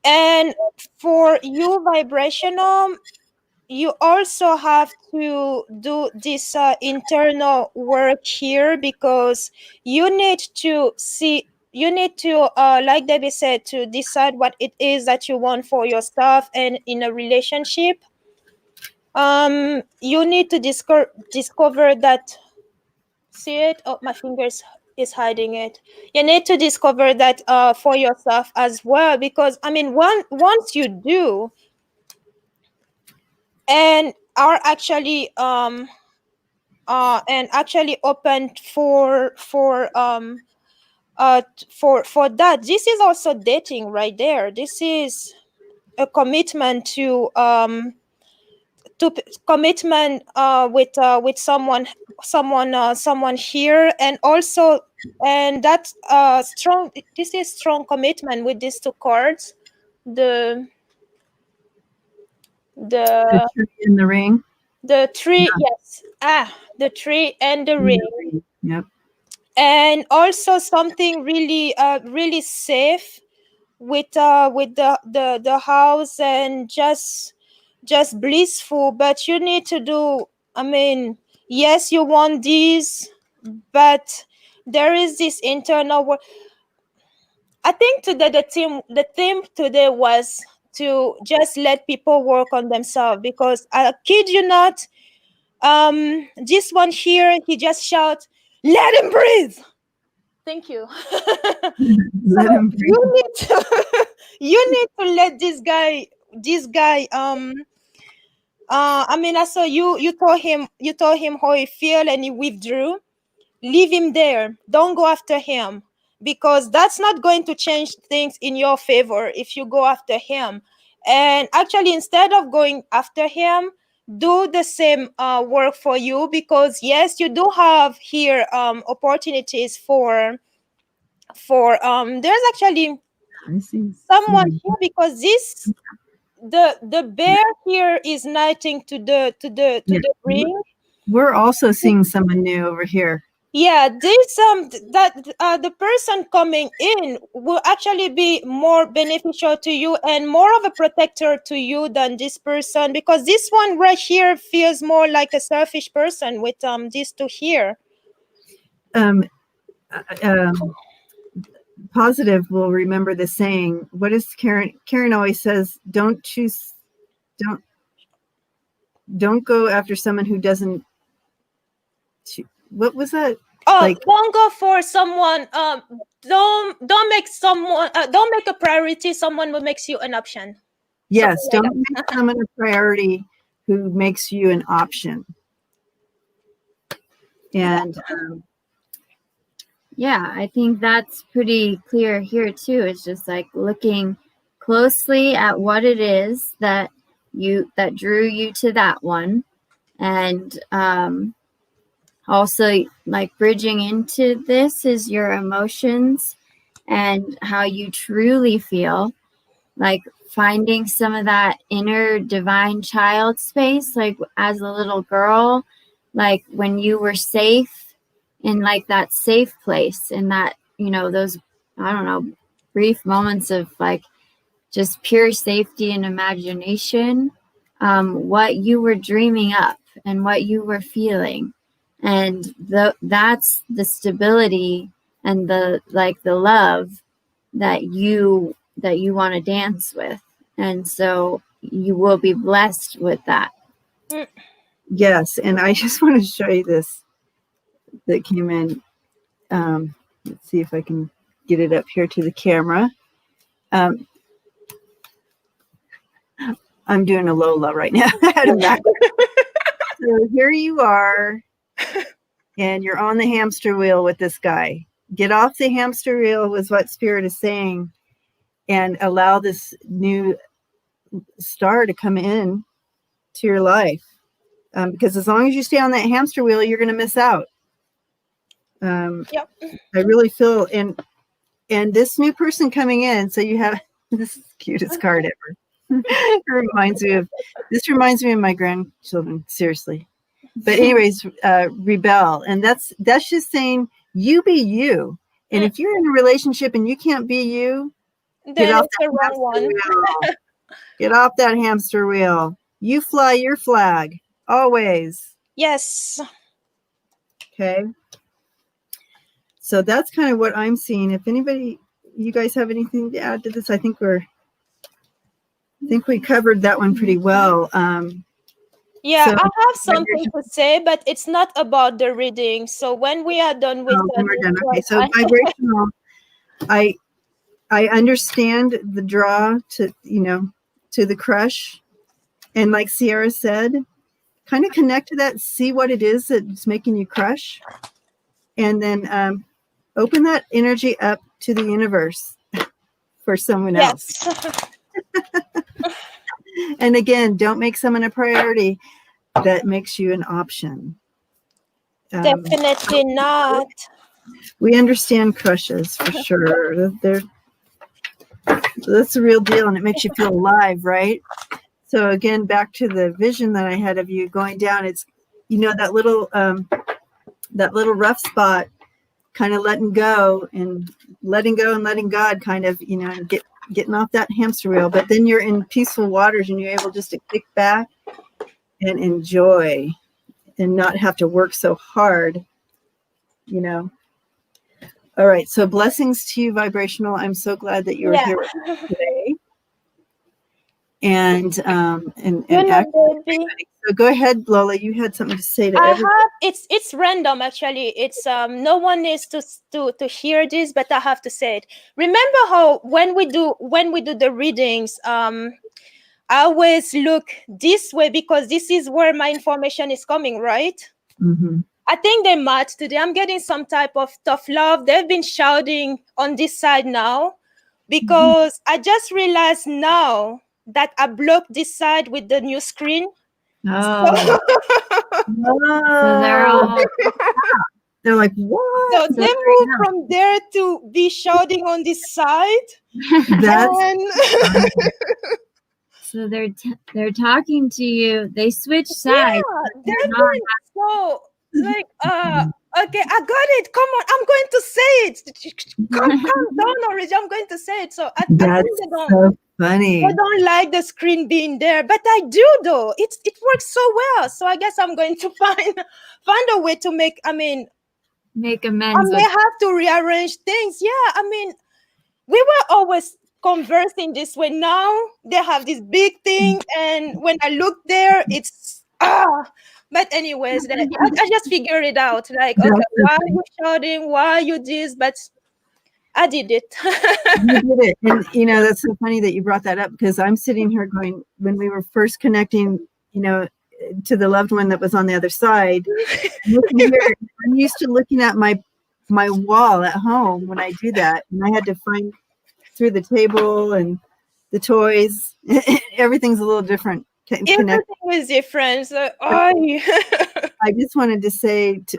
And for you, vibrational, you also have to do this internal work here, because you need to like Debbie said, to decide what it is that you want for yourself and in a relationship. You need to discover that. See it? Oh, my fingers is hiding it. You need to discover that for yourself as well, because once you do, and are actually open for that, this is also dating right there. This is a commitment to commitment with someone here, and also, and that strong, this is strong commitment with these two cards, the The tree in the ring. the tree, yes, the tree and the ring. Yep. And also something really really safe with the house, and just blissful. But you need to do, yes, you want these, but there is this internal work. I think today the theme today was to just let people work on themselves, because I kid you not, this one here, he just shout, "Let him breathe." Thank you. Let him breathe. You need to you need to let this guy I saw you told him how he feel, and he withdrew. Leave him there. Don't go after him, because that's not going to change things in your favor if you go after him. And actually, instead of going after him, do the same work for you, because yes, you do have here opportunities for there's actually I see someone here, because this the bear here is knighting to the ring. We're also seeing someone new over here. Yeah, this the person coming in will actually be more beneficial to you and more of a protector to you than this person, because this one right here feels more like a selfish person with these two here. Positive will remember the saying. What is Karen always says, don't go after someone who doesn't what was that? Don't go for someone, don't make a priority someone who makes you an option. Yes, don't make someone a priority who makes you an option. And yeah, I think that's pretty clear here too. It's just like looking closely at what it is that drew you to that one, and also like bridging into this is your emotions and how you truly feel, like finding some of that inner divine child space, like as a little girl, like when you were safe in like that safe place, in that, those, I don't know, brief moments of like just pure safety and imagination, what you were dreaming up and what you were feeling. And that's the stability and the love that you want to dance with. And so you will be blessed with that. Yes. And I just want to show you this that came in. Let's see if I can get it up here to the camera. I'm doing a Lola right now. So here you are, and you're on the hamster wheel with this guy. Get off the hamster wheel was what Spirit is saying, and allow this new star to come in to your life. Because as long as you stay on that hamster wheel, you're going to miss out. Yep. I really feel, and this new person coming in, so you have This is the cutest card ever. This reminds me of my grandchildren, seriously. But anyways, rebel. And that's just saying you be you. And if you're in a relationship and you can't be you, Then it's the wrong one. wheel. Get off that hamster wheel. You fly your flag, always. Yes. Okay. So that's kind of what I'm seeing. If you guys have anything to add to this, I think we covered that one pretty well. Yeah, So, I have something to say, but it's not about the reading. So when we are done with we're done. Okay. So vibrational, I understand the draw to the crush, and like Sierra said, kind of connect to that, see what it is that's making you crush, and then open that energy up to the universe for someone else. And again, don't make someone a priority that makes you an option. Definitely not. We understand crushes for sure. That's the real deal, and it makes you feel alive, right? So again, back to the vision that I had of you going down. It's that little rough spot, kind of letting go and letting God, kind of and getting off that hamster wheel. But then you're in peaceful waters, and you're able just to kick back and enjoy, and not have to work so hard. All right. So blessings to you, Vibrational. I'm so glad that you're here with us today. And so go ahead, Lola. You had something to say to everyone. It's random actually. It's no one needs to hear this, but I have to say it. Remember how when we do the readings, I always look this way because this is where my information is coming, right? Mm-hmm. I think they match today. I'm getting some type of tough love. They've been shouting on this side now because I just realized now that I blocked this side with the new screen. Oh. So they're like, what? So they moved from there to be shouting on this side. So they're talking to you. They switch sides. Yeah, so like okay, I got it. Come on, I'm going to say it. Calm down, Origi. I'm going to say it. So I think they don't. So funny. I don't like the screen being there, but I do though. It works so well. So I guess I'm going to find a way to make amends. I may have to rearrange things. Yeah, we were always conversing this way. Now they have this big thing, and when I look there, it's But anyways, I just figured it out. Like, okay, why are you shouting? Why are you this? But I did it. You did it. And, that's so funny that you brought that up because I'm sitting here going, when we were first connecting, to the loved one that was on the other side, I'm used to looking at my wall at home when I do that. And I had to find through the table and the toys. Everything's a little different. Everything was different. So, I just wanted to say to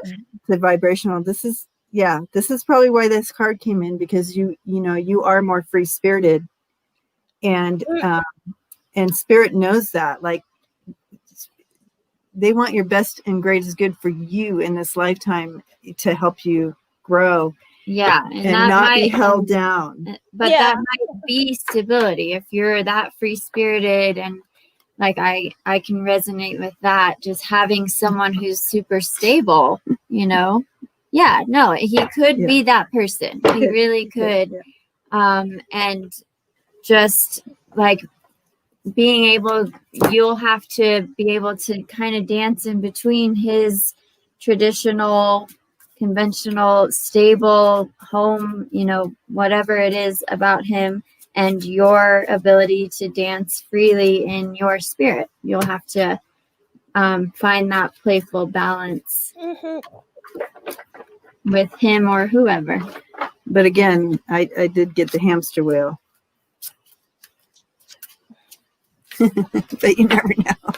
Vibrational, this is probably why this card came in, because you are more free spirited, and spirit knows that. Like, they want your best and greatest good for you in this lifetime to help you grow. Yeah, and not be held down. But that might be stability if you're that free spirited, and like I can resonate with that. Just having someone who's super stable, Yeah, no, he could be that person. He really could. And just like being able, you'll have to be able to kind of dance in between his traditional, conventional, stable home, whatever it is about him, and your ability to dance freely in your spirit. You'll have to find that playful balance with him or whoever. But again, I did get the hamster wheel. But you never know.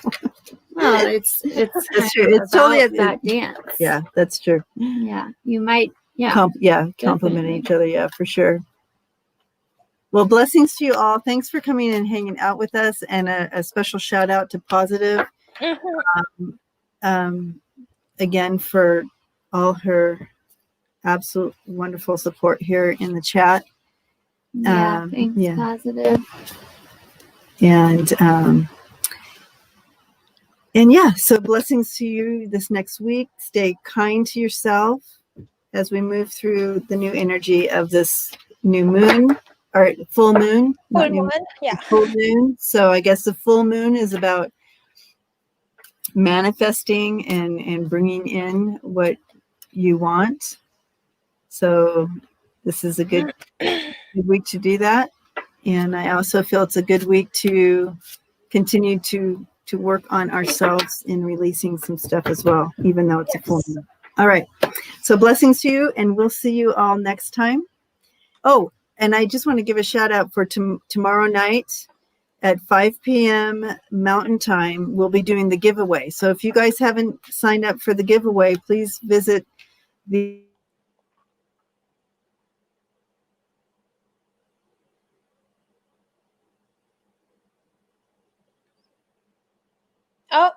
Well, it's that's true. It's totally that dance. Yeah, that's true. Yeah, you might. Yeah, Complement each other. Yeah, for sure. Well, blessings to you all. Thanks for coming and hanging out with us, and a special shout out to Positive again for all her absolute wonderful support here in the chat. Yeah, thanks, yeah. Positive. And yeah, so blessings to you this next week. Stay kind to yourself as we move through the new energy of this new moon, or full moon. Full moon, yeah. Full moon. So I guess the full moon is about manifesting and bringing in what you want. So this is a good week to do that. And I also feel it's a good week to continue to work on ourselves in releasing some stuff as well, even though it's a full moon. All right. So blessings to you, and we'll see you all next time. Oh, and I just want to give a shout out for tomorrow night at 5 p.m. Mountain Time. We'll be doing the giveaway. So if you guys haven't signed up for the giveaway, please visit the Oh,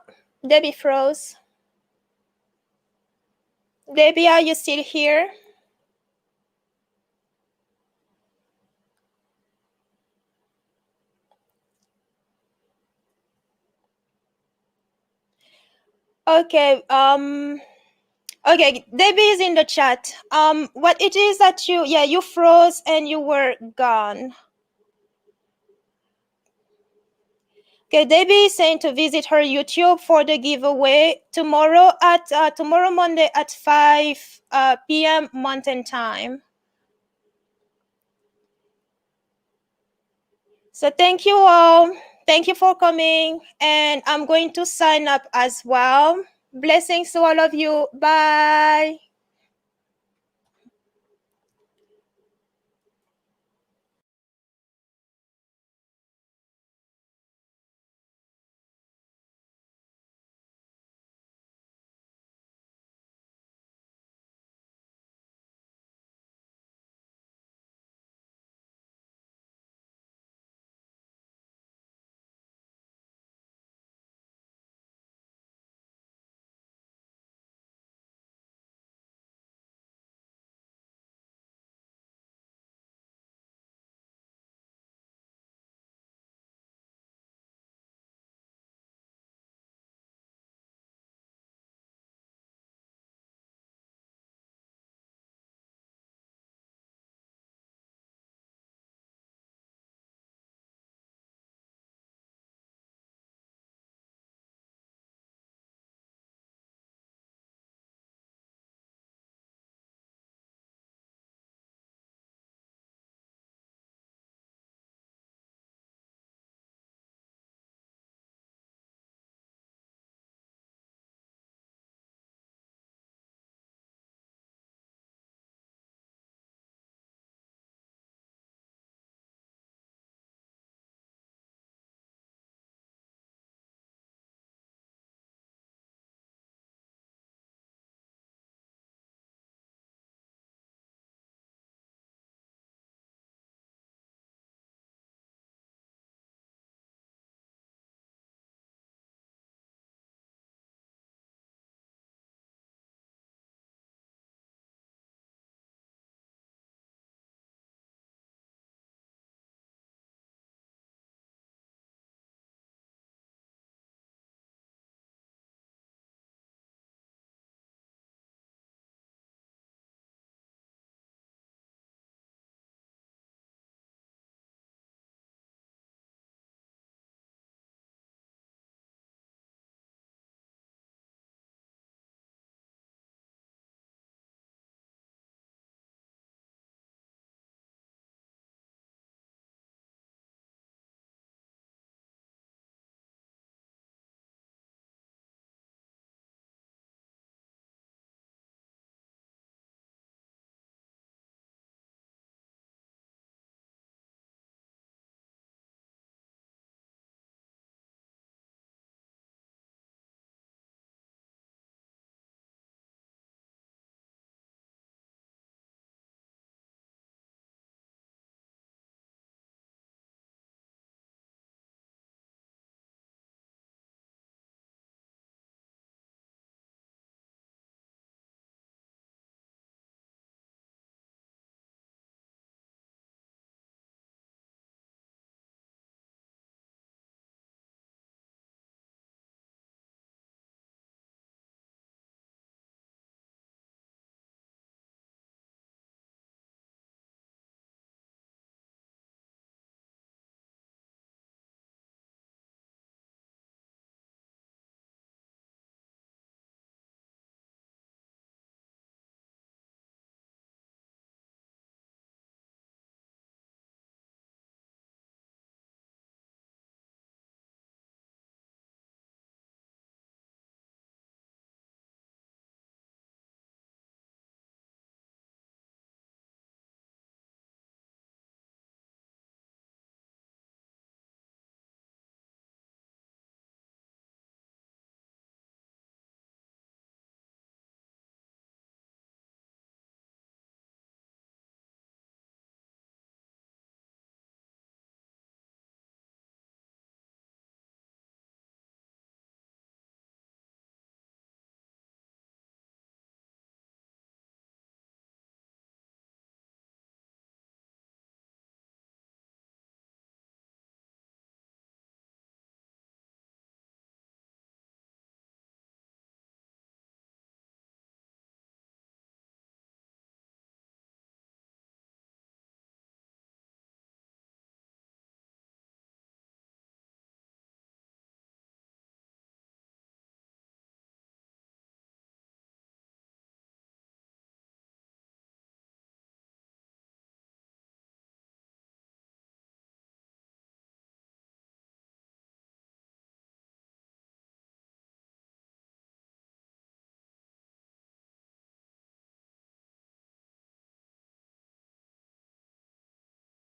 Debbie froze. Debbie, are you still here? Okay. Okay, Debbie is in the chat. What it is that you froze and you were gone. Okay, Debbie is saying to visit her YouTube for the giveaway tomorrow Monday at 5 p.m. Mountain Time. So thank you all. Thank you for coming, and I'm going to sign up as well. Blessings to all of you. Bye.